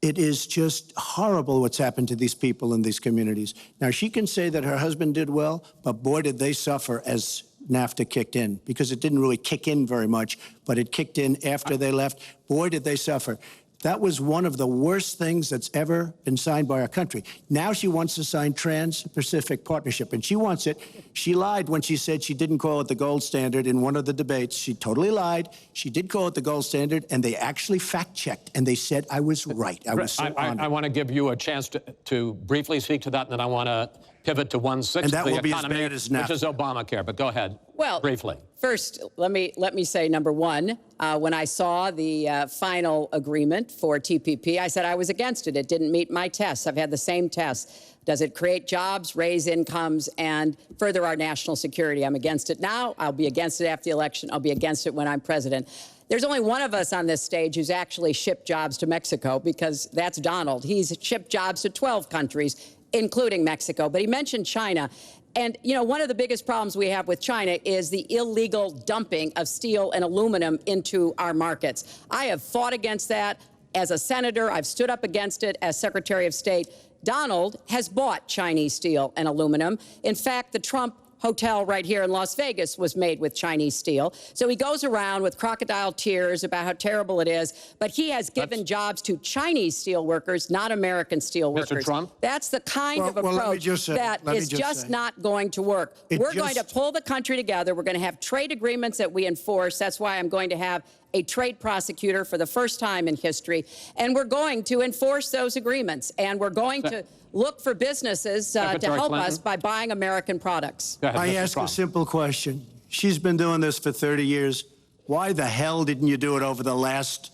it is just horrible what's happened to these people in these communities. Now, she can say that her husband did well, but boy, did they suffer as NAFTA kicked in, because it didn't really kick in very much, but it kicked in after they left. Boy, did they suffer. That was one of the worst things that's ever been signed by our country. Now she wants to sign Trans-Pacific Partnership, and she wants it. She lied when she said she didn't call it the gold standard in one of the debates. She totally lied. She did call it the gold standard, and they actually fact-checked, and they said I was right. I was so honored. I want to give you a chance to briefly speak to that, and then I want to pivot to 1/6 of the economy, which is Obamacare. But go ahead, briefly. First, let me say, number one, when I saw the final agreement for TPP, I said I was against it. It didn't meet my tests. I've had the same tests. Does it create jobs, raise incomes, and further our national security? I'm against it now. I'll be against it after the election. I'll be against it when I'm president. There's only one of us on this stage who's actually shipped jobs to Mexico, because that's Donald. He's shipped jobs to 12 countries, including Mexico. But he mentioned China. And, you know, one of the biggest problems we have with China is the illegal dumping of steel and aluminum into our markets. I have fought against that as a senator. I've stood up against it as Secretary of State. Donald has bought Chinese steel and aluminum. In fact, the Trump hotel right here in Las Vegas was made with Chinese steel. So he goes around with crocodile tears about how terrible it is, but he has given jobs to Chinese steel workers, not American steel workers. Mr. Trump? That's the kind of approach that is just not going to work. We're going to pull the country together. We're going to have trade agreements that we enforce. That's why I'm going to have a trade prosecutor for the first time in history, and we're going to enforce those agreements, and we're going to look for businesses to help us by buying American products. I ask a simple question. She's been doing this for 30 years. Why the hell didn't you do it over the last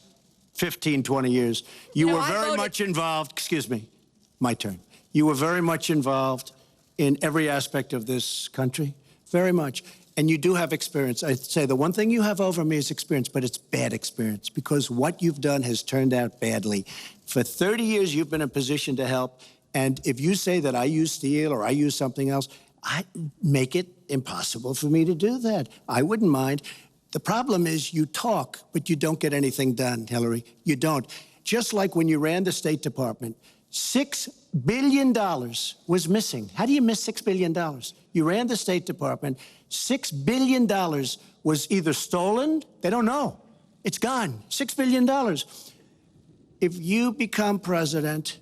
15, 20 years? You were very much involved. Excuse me, my turn. You were very much involved in every aspect of this country, very much. And you do have experience. I'd say the one thing you have over me is experience, but it's bad experience because what you've done has turned out badly. For 30 years, you've been in a position to help. And if you say that I use steel or I use something else, I make it impossible for me to do that. I wouldn't mind. The problem is you talk, but you don't get anything done, Hillary. You don't. Just like when you ran the State Department, $6 billion was missing. How do you miss $6 billion? You ran the State Department. $6 billion was either stolen, they don't know. It's gone, $6 billion. If you become president,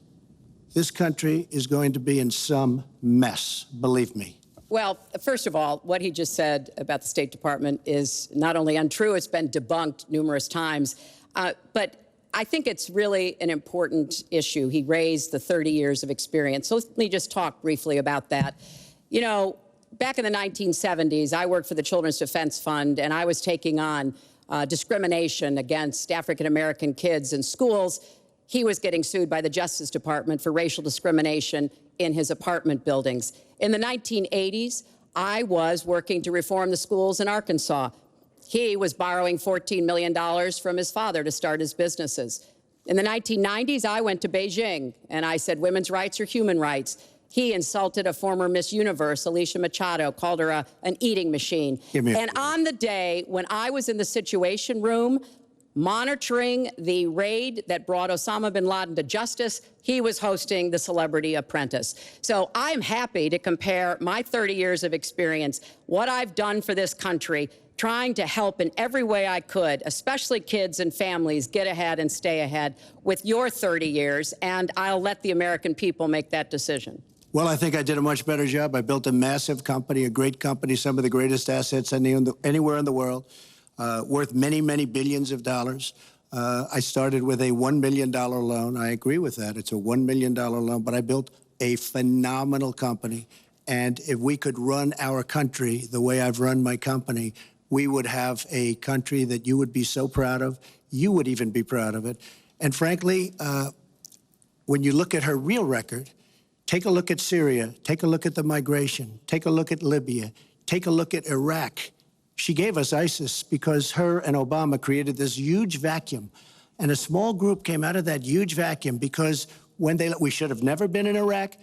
this country is going to be in some mess, believe me. Well, first of all, what he just said about the State Department is not only untrue, it's been debunked numerous times, but I think it's really an important issue. He raised the 30 years of experience. So let me just talk briefly about that. You know, back in the 1970s, I worked for the Children's Defense Fund, and I was taking on discrimination against African-American kids in schools. He was getting sued by the Justice Department for racial discrimination in his apartment buildings. In the 1980s, I was working to reform the schools in Arkansas. He was borrowing $14 million from his father to start his businesses. In the 1990s, I went to Beijing, and I said women's rights are human rights. He insulted a former Miss Universe, Alicia Machado, called her an eating machine. And on the day when I was in the Situation Room, monitoring the raid that brought Osama bin Laden to justice, he was hosting the Celebrity Apprentice. So I'm happy to compare my 30 years of experience, what I've done for this country, trying to help in every way I could, especially kids and families, get ahead and stay ahead with your 30 years, and I'll let the American people make that decision. Well, I think I did a much better job. I built a massive company, a great company, some of the greatest assets anywhere in the world, worth many, many billions of dollars. I started with a $1 million loan. I agree with that. It's a $1 million loan, but I built a phenomenal company. And if we could run our country the way I've run my company, we would have a country that you would be so proud of. You would even be proud of it. And frankly, when you look at her real record, take a look at Syria, take a look at the migration, take a look at Libya, take a look at Iraq. She gave us ISIS because her and Obama created this huge vacuum. And a small group came out of that huge vacuum because we should have never been in Iraq,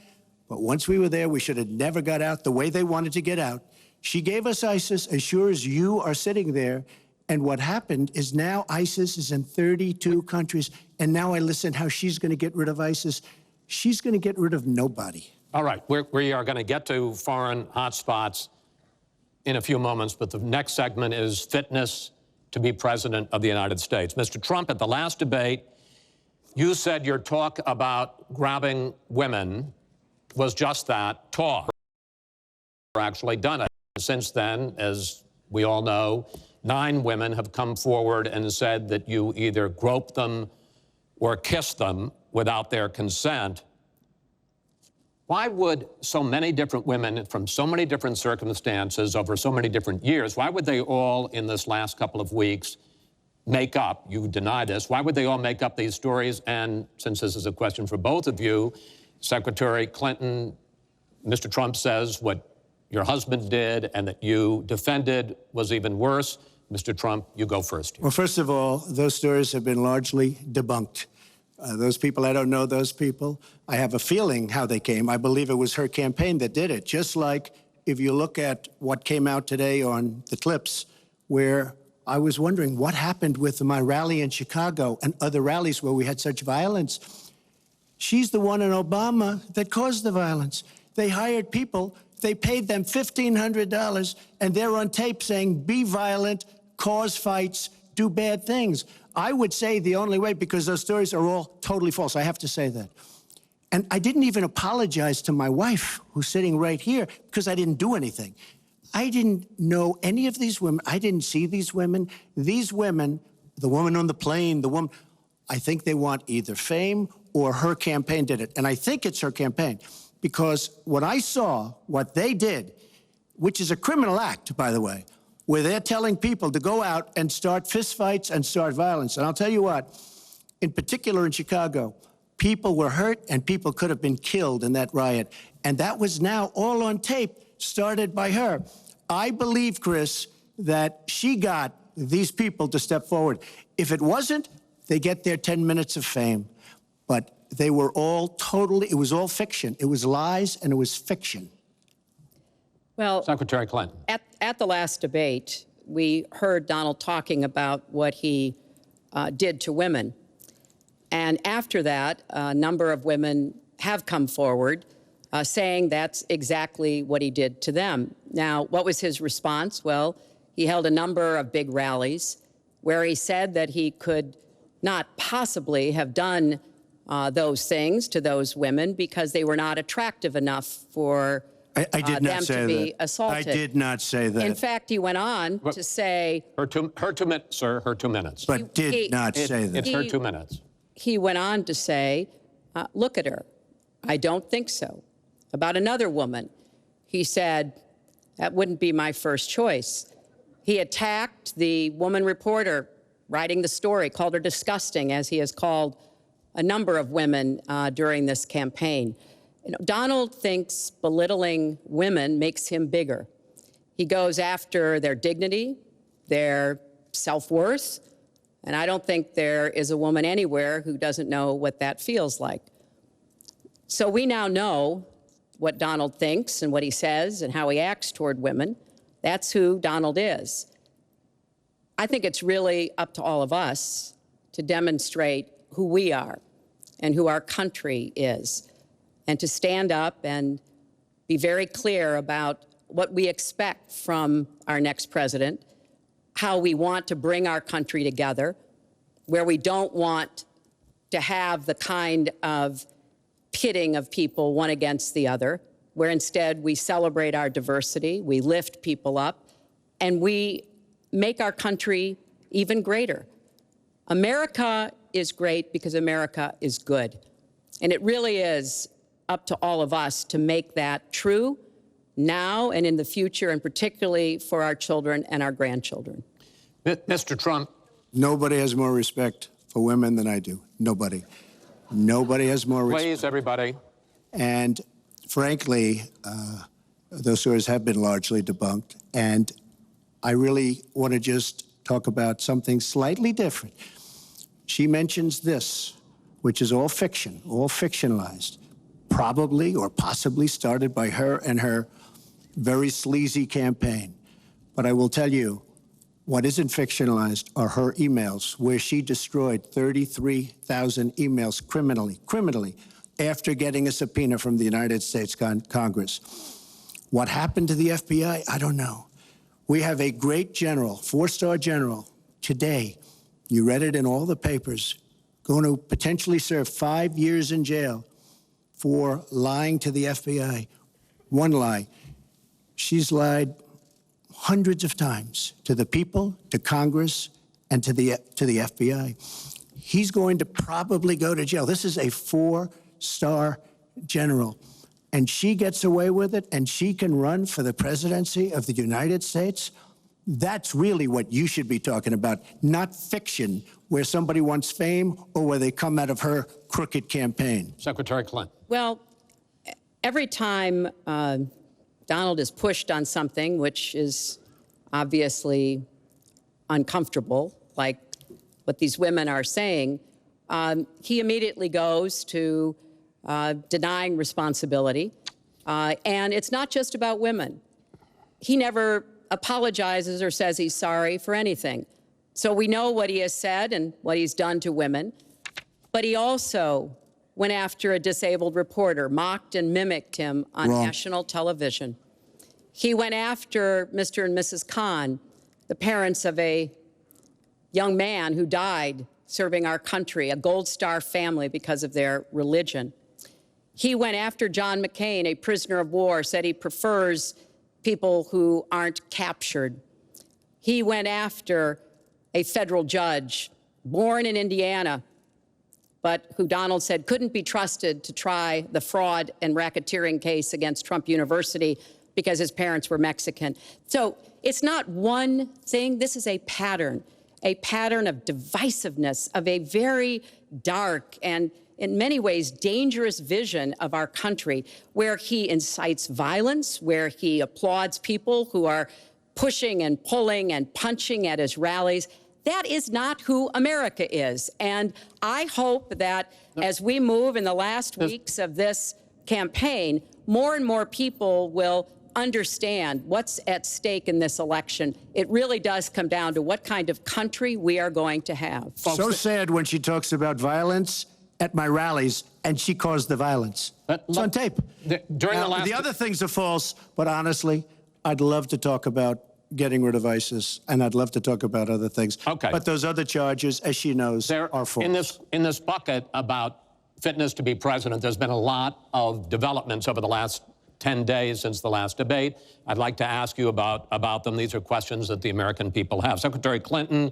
but once we were there, we should have never got out the way they wanted to get out. She gave us ISIS as sure as you are sitting there. And what happened is now ISIS is in 32 countries. And now I listen how she's going to get rid of ISIS. She's going to get rid of nobody. All right, we are going to get to foreign hotspots in a few moments, but the next segment is fitness to be president of the United States. Mr. Trump, at the last debate, you said your talk about grabbing women was just that, talk. Actually done it. Since then, as we all know, 9 women have come forward and said that you either groped them or kissed them without their consent. Why would so many different women from so many different circumstances over so many different years, why would they all in this last couple of weeks make up, you deny this, why would they all make up these stories? And since this is a question for both of you, Secretary Clinton, Mr. Trump says what your husband did and that you defended was even worse. Mr. Trump, you go first. Well, first of all, those stories have been largely debunked. Those people, I don't know those people. I have a feeling how they came. I believe it was her campaign that did it. Just like if you look at what came out today on the clips, where I was wondering what happened with my rally in Chicago and other rallies where we had such violence. She's the one in Obama that caused the violence. They hired people. They paid them $1,500, and they're on tape saying, be violent, cause fights, do bad things. I would say the only way, because those stories are all totally false, I have to say that. And I didn't even apologize to my wife, who's sitting right here, because I didn't do anything. I didn't know any of these women. I didn't see these women. These women, the woman on the plane, the woman. I think they want either fame or her campaign did it. And I think it's her campaign because when I saw what they did, which is a criminal act, by the way, where they're telling people to go out and start fistfights and start violence. And I'll tell you what, in particular in Chicago, people were hurt and people could have been killed in that riot. And that was now all on tape, started by her. I believe, Chris, that she got these people to step forward. If it wasn't, they get their 10 minutes of fame. But they were all totally, it was all fiction. It was lies and it was fiction. Well, Secretary Clinton. At the last debate, we heard Donald talking about what he did to women. And after that, a number of women have come forward saying that's exactly what he did to them. Now, what was his response? Well, he held a number of big rallies where he said that he could not possibly have done those things to those women because they were not attractive enough for I did not them say to be that. assaulted. I did not say that. In fact, he went on to say... Her 2 minutes, sir, her 2 minutes. But did not say that. It's her 2 minutes. He went on to say, look at her. I don't think so. About another woman, he said, that wouldn't be my first choice. He attacked the woman reporter writing the story, called her disgusting, as he has called a number of women during this campaign. You know, Donald thinks belittling women makes him bigger. He goes after their dignity, their self-worth, and I don't think there is a woman anywhere who doesn't know what that feels like. So we now know what Donald thinks and what he says and how he acts toward women. That's who Donald is. I think it's really up to all of us to demonstrate who we are and who our country is, and to stand up and be very clear about what we expect from our next president, how we want to bring our country together, where we don't want to have the kind of pitting of people one against the other, where instead we celebrate our diversity, we lift people up, and we make our country even greater. America is great because America is good. And it really is up to all of us to make that true now and in the future, and particularly for our children and our grandchildren. Mr. Trump. Nobody has more respect for women than I do. Nobody. Nobody has more respect. Please, everybody. And frankly, those stories have been largely debunked. And I really want to just talk about something slightly different. She mentions this, which is all fiction, all fictionalized, probably or possibly started by her and her very sleazy campaign. But I will tell you, what isn't fictionalized are her emails, where she destroyed 33,000 emails criminally, after getting a subpoena from the United States Congress. What happened to the FBI? I don't know. We have a great general, four-star general, today, you read it in all the papers, going to potentially serve 5 years in jail for lying to the FBI. One lie. She's lied hundreds of times to the people, to Congress, and to the FBI. He's going to probably go to jail. This is a four-star general. And she gets away with it, and she can run for the presidency of the United States. That's really what you should be talking about, not fiction, where somebody wants fame or where they come out of her crooked campaign. Secretary Clinton. Well, every time Donald is pushed on something which is obviously uncomfortable, like what these women are saying, he immediately goes to denying responsibility. And it's not just about women. He never apologizes or says he's sorry for anything. So we know what he has said and what he's done to women. But he also went after a disabled reporter, mocked and mimicked him on national television. He went after Mr. and Mrs. Khan, the parents of a young man who died serving our country, a Gold Star family because of their religion. He went after John McCain, a prisoner of war, said he prefers people who aren't captured. He went after a federal judge born in Indiana, but who Donald said couldn't be trusted to try the fraud and racketeering case against Trump University because his parents were Mexican. So it's not one thing. This is a pattern of divisiveness, of a very dark and in many ways dangerous vision of our country, where he incites violence, where he applauds people who are pushing and pulling and punching at his rallies. That is not who America is. And I hope that as we move in the last weeks of this campaign, more and more people will understand what's at stake in this election. It really does come down to what kind of country we are going to have. So sad when she talks about violence at my rallies, and she caused the violence. It's on tape. During The other things are false, but honestly, I'd love to talk about getting rid of ISIS, and I'd love to talk about other things. Okay. But those other charges, as she knows, are false. In this bucket about fitness to be president, there's been a lot of developments over the last 10 days since the last debate. I'd like to ask you about them. These are questions that the American people have. Secretary Clinton,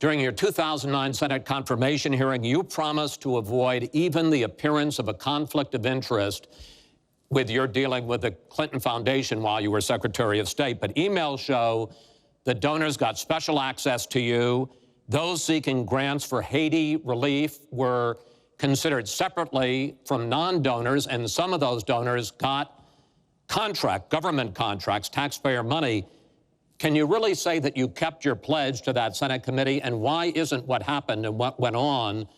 during your 2009 Senate confirmation hearing, you promised to avoid even the appearance of a conflict of interest with your dealing with the Clinton Foundation while you were Secretary of State. But emails show that donors got special access to you. Those seeking grants for Haiti relief were considered separately from non-donors, and some of those donors got government contracts, taxpayer money. Can you really say that you kept your pledge to that Senate committee? And why isn't what happened and what went on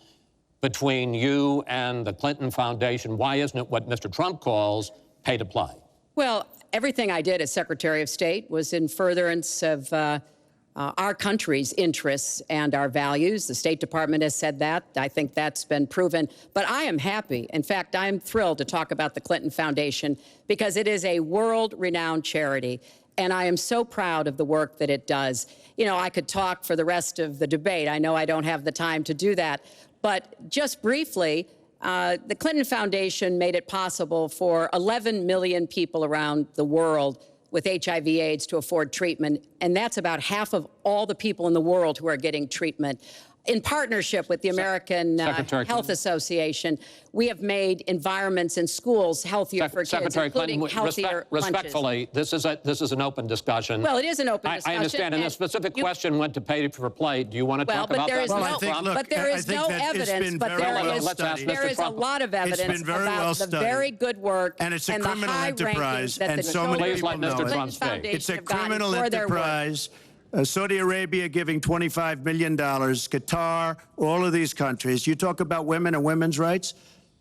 between you and the Clinton Foundation, why isn't it what Mr. Trump calls pay to play? Well, everything I did as Secretary of State was in furtherance of our country's interests and our values. The State Department has said that. I think that's been proven. But I am happy. In fact, I'm thrilled to talk about the Clinton Foundation because it is a world-renowned charity. And I am so proud of the work that it does. You know, I could talk for the rest of the debate. I know I don't have the time to do that. But just briefly, the Clinton Foundation made it possible for 11 million people around the world with HIV/AIDS to afford treatment. And that's about half of all the people in the world who are getting treatment. In partnership with the American Health Association, we have made environments in schools healthier for kids, including healthier lunches. Respectfully, this is an open discussion. Well, it is an open discussion. I understand, and the specific question went to pay for play. Do you want to talk about that? But there is no evidence, but there is a lot of evidence about the very good work and it's a and criminal the high enterprise, rankings that and the so many people know Clinton it. It's a have gotten criminal for their work. enterprise. Saudi Arabia giving $25 million, Qatar, all of these countries. You talk about women and women's rights.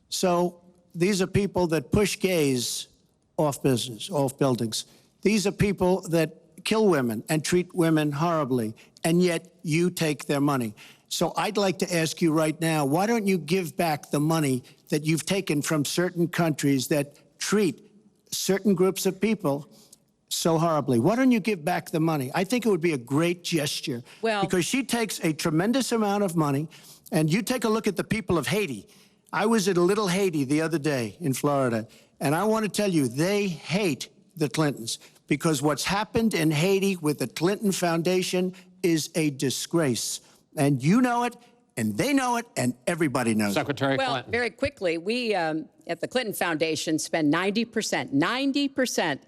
So these are people that push gays off buildings. These are people that kill women and treat women horribly, and yet you take their money. So I'd like to ask you right now, why don't you give back the money that you've taken from certain countries that treat certain groups of people so horribly? Why don't you give back the money? I think it would be a great gesture. Well, because she takes a tremendous amount of money, and you take a look at the people of Haiti. I was at a little Haiti the other day in Florida, and I want to tell you, they hate the Clintons because what's happened in Haiti with the Clinton Foundation is a disgrace. And you know it, and they know it, and everybody knows Secretary it. Clinton. Well, very quickly, we at the Clinton Foundation spend 90%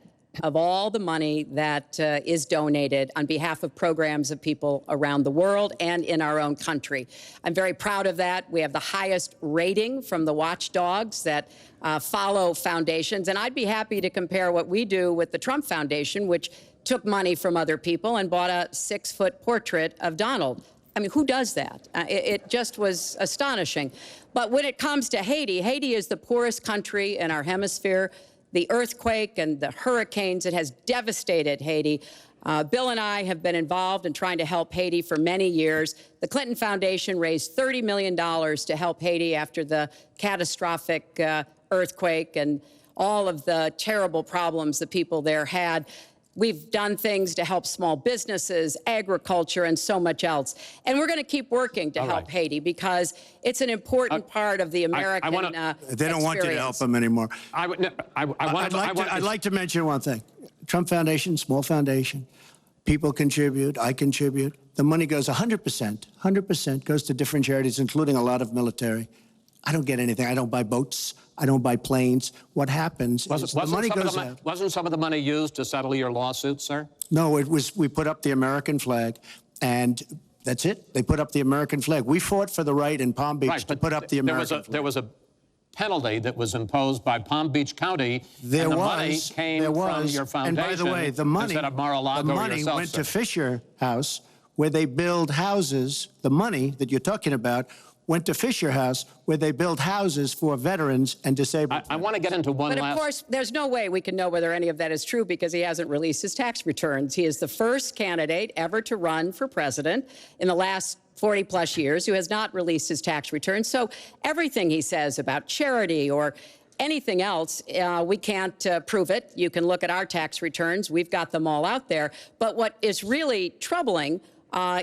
of all the money that is donated on behalf of programs of people around the world and in our own country. I'm very proud of that. We have the highest rating from the watchdogs that follow foundations. And I'd be happy to compare what we do with the Trump Foundation, which took money from other people and bought a 6-foot portrait of Donald. I mean, who does that? It just was astonishing. But when it comes to Haiti, Haiti is the poorest country in our hemisphere. The earthquake and the hurricanes, it has devastated Haiti. Bill and I have been involved in trying to help Haiti for many years. The Clinton Foundation raised $30 million to help Haiti after the catastrophic earthquake and all of the terrible problems the people there had. We've done things to help small businesses, agriculture, and so much else. And we're going to keep working to help Haiti because it's an important part of the American They don't want you to help them anymore. I'd like to mention one thing. Trump Foundation, small foundation. People contribute, I contribute. The money goes 100% goes to different charities, including a lot of military. I don't get anything. I don't buy boats. I don't buy planes. What happens is the money goes out. Wasn't some of the money used to settle your lawsuit, sir? No, it was, we put up the American flag, and that's it. They put up the American flag. We fought for the right in Palm Beach to put up the American flag. There was a penalty that was imposed by Palm Beach County, and the money came from your foundation. And by the way, the money, instead of Mar-a-Lago yourself, went sir. to Fisher House, where they build houses. The money that you're talking about went to Fisher House, where they build houses for veterans and disabled. I want to get into one But last... of course, there's no way we can know whether any of that is true because he hasn't released his tax returns. He is the first candidate ever to run for president in the last 40-plus years who has not released his tax returns. So everything he says about charity or anything else, we can't prove it. You can look at our tax returns. We've got them all out there. But what is really troubling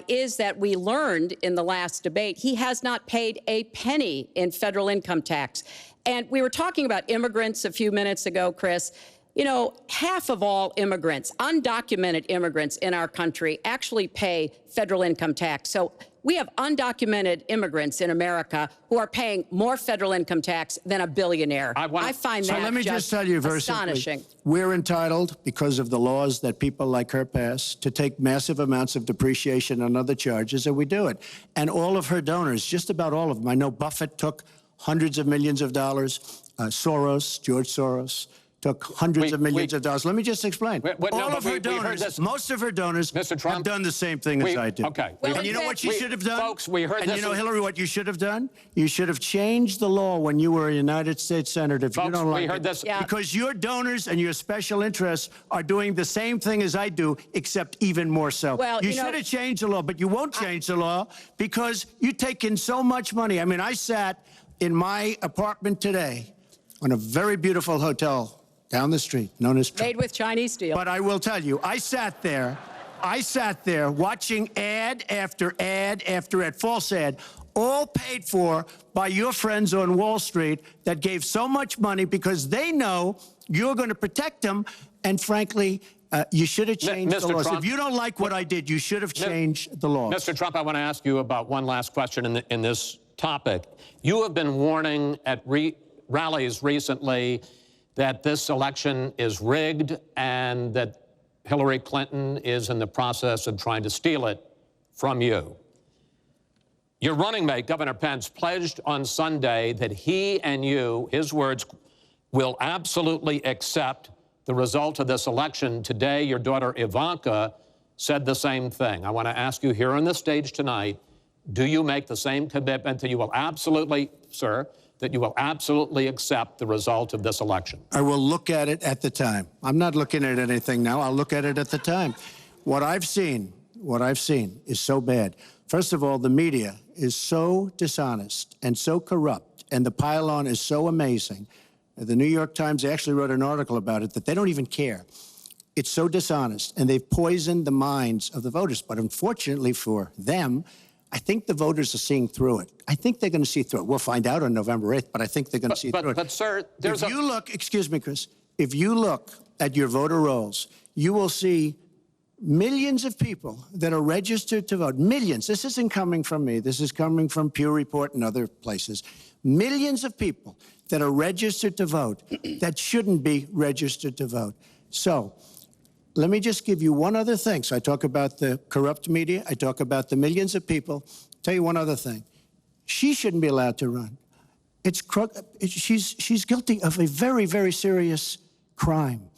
is that we learned in the last debate he has not paid a penny in federal income tax. And we were talking about immigrants a few minutes ago, Chris. You know, half of all immigrants, undocumented immigrants in our country, actually pay federal income tax. So we have undocumented immigrants in America who are paying more federal income tax than a billionaire. I find that let me just tell you very astonishing. Simply, we're entitled, because of the laws that people like her pass, to take massive amounts of depreciation and other charges, and we do it. And all of her donors, just about all of them, I know Buffett took hundreds of millions of dollars, George Soros, took hundreds of millions of dollars. Let me just explain. All of her donors, most of her donors have done the same thing as I did. Okay. Well, And you know what you should have done? Folks, we heard and this. you know, Hillary, what you should have done? You should have changed the law when you were a United States Senator. If you don't like it. Yeah. Because your donors and your special interests are doing the same thing as I do, except even more so. Well, you you know- should have changed the law, but you won't change the law because you take in so much money. I mean, I sat in my apartment today on a very beautiful hotel down the street, known as Trump. Made with Chinese steel. But I will tell you, I sat there watching ad after ad after ad, false ad, all paid for by your friends on Wall Street that gave so much money because they know you're going to protect them. And frankly, you should have changed the Mr. laws. Trump, if you don't like what I did, you should have changed the laws. Mr. Trump, I want to ask you about one last question in this topic. You have been warning at rallies recently that this election is rigged and that Hillary Clinton is in the process of trying to steal it from you. Your running mate, Governor Pence, pledged on Sunday that he and you, his words, will absolutely accept the result of this election. Today, your daughter Ivanka said the same thing. I want to ask you here on the stage tonight, do you make the same commitment that you will absolutely, sir, that you will absolutely accept the result of this election? I will look at it at the time. I'm not looking at anything now. I'll look at it at the time. What I've seen is so bad. First of all, the media is so dishonest and so corrupt, and the pile-on is so amazing. The New York Times actually wrote an article about it that they don't even care. It's so dishonest, and they've poisoned the minds of the voters. But unfortunately for them, I think the voters are seeing through it. I think they're going to see through it. We'll find out on November 8th, but I think they're going to see through it. But, sir, there's if you look, excuse me, Chris, if you look at your voter rolls, you will see millions of people that are registered to vote. Millions. This isn't coming from me. This is coming from Pew Report and other places. Millions of people that are registered to vote that shouldn't be registered to vote. So let me just give you one other thing. So I talk about the corrupt media. I talk about the millions of people. Tell you one other thing. She shouldn't be allowed to run. She's guilty of a very, very serious crime.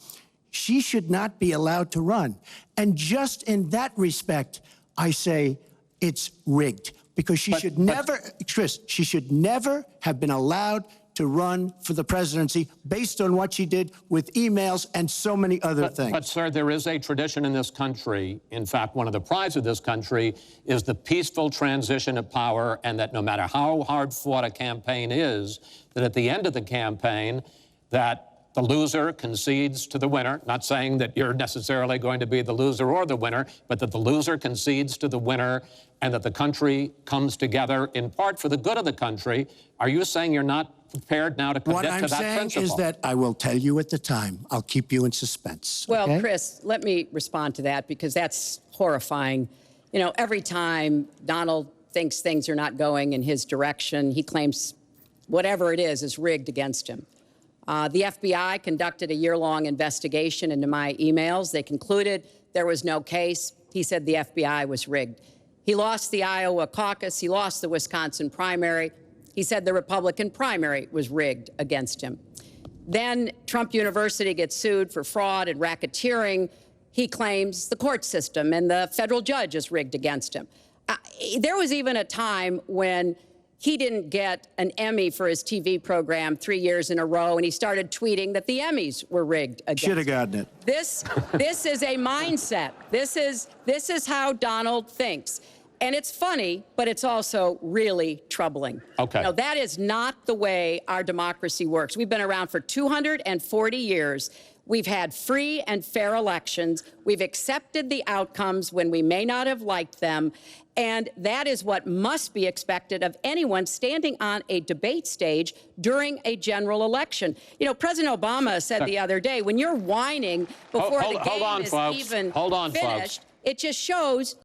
She should not be allowed to run. And just in that respect, I say it's rigged. Because she should never, Chris, she should never have been allowed to run for the presidency based on what she did with emails and so many other things. But, sir, there is a tradition in this country. In fact, one of the prides of this country is the peaceful transition of power, and that no matter how hard fought a campaign is, that at the end of the campaign, that the loser concedes to the winner. Not saying that you're necessarily going to be the loser or the winner, but that the loser concedes to the winner and that the country comes together in part for the good of the country. Are you saying you're not prepared now to What commit I'm to that saying principle. is that I will tell you at the time. I'll keep you in suspense. Well, okay? Chris, let me respond to that because that's horrifying. You know, every time Donald thinks things are not going in his direction, he claims whatever it is rigged against him. The FBI conducted a year-long investigation into my emails. They concluded there was no case. He said the FBI was rigged. He lost the Iowa caucus. He lost the Wisconsin primary. He said the Republican primary was rigged against him. Then Trump University gets sued for fraud and racketeering. He claims the court system and the federal judge is rigged against him. There was even a time when he didn't get an Emmy for his TV program 3 years in a row, and he started tweeting that the Emmys were rigged against Should have him. gotten it. This is a mindset. This is how Donald thinks. And it's funny, but it's also really troubling. Okay. No, that is not the way our democracy works. We've been around for 240 years. We've had free and fair elections. We've accepted the outcomes when we may not have liked them. And that is what must be expected of anyone standing on a debate stage during a general election. You know, President Obama said the other day, when you're whining before the game is even finished, it just shows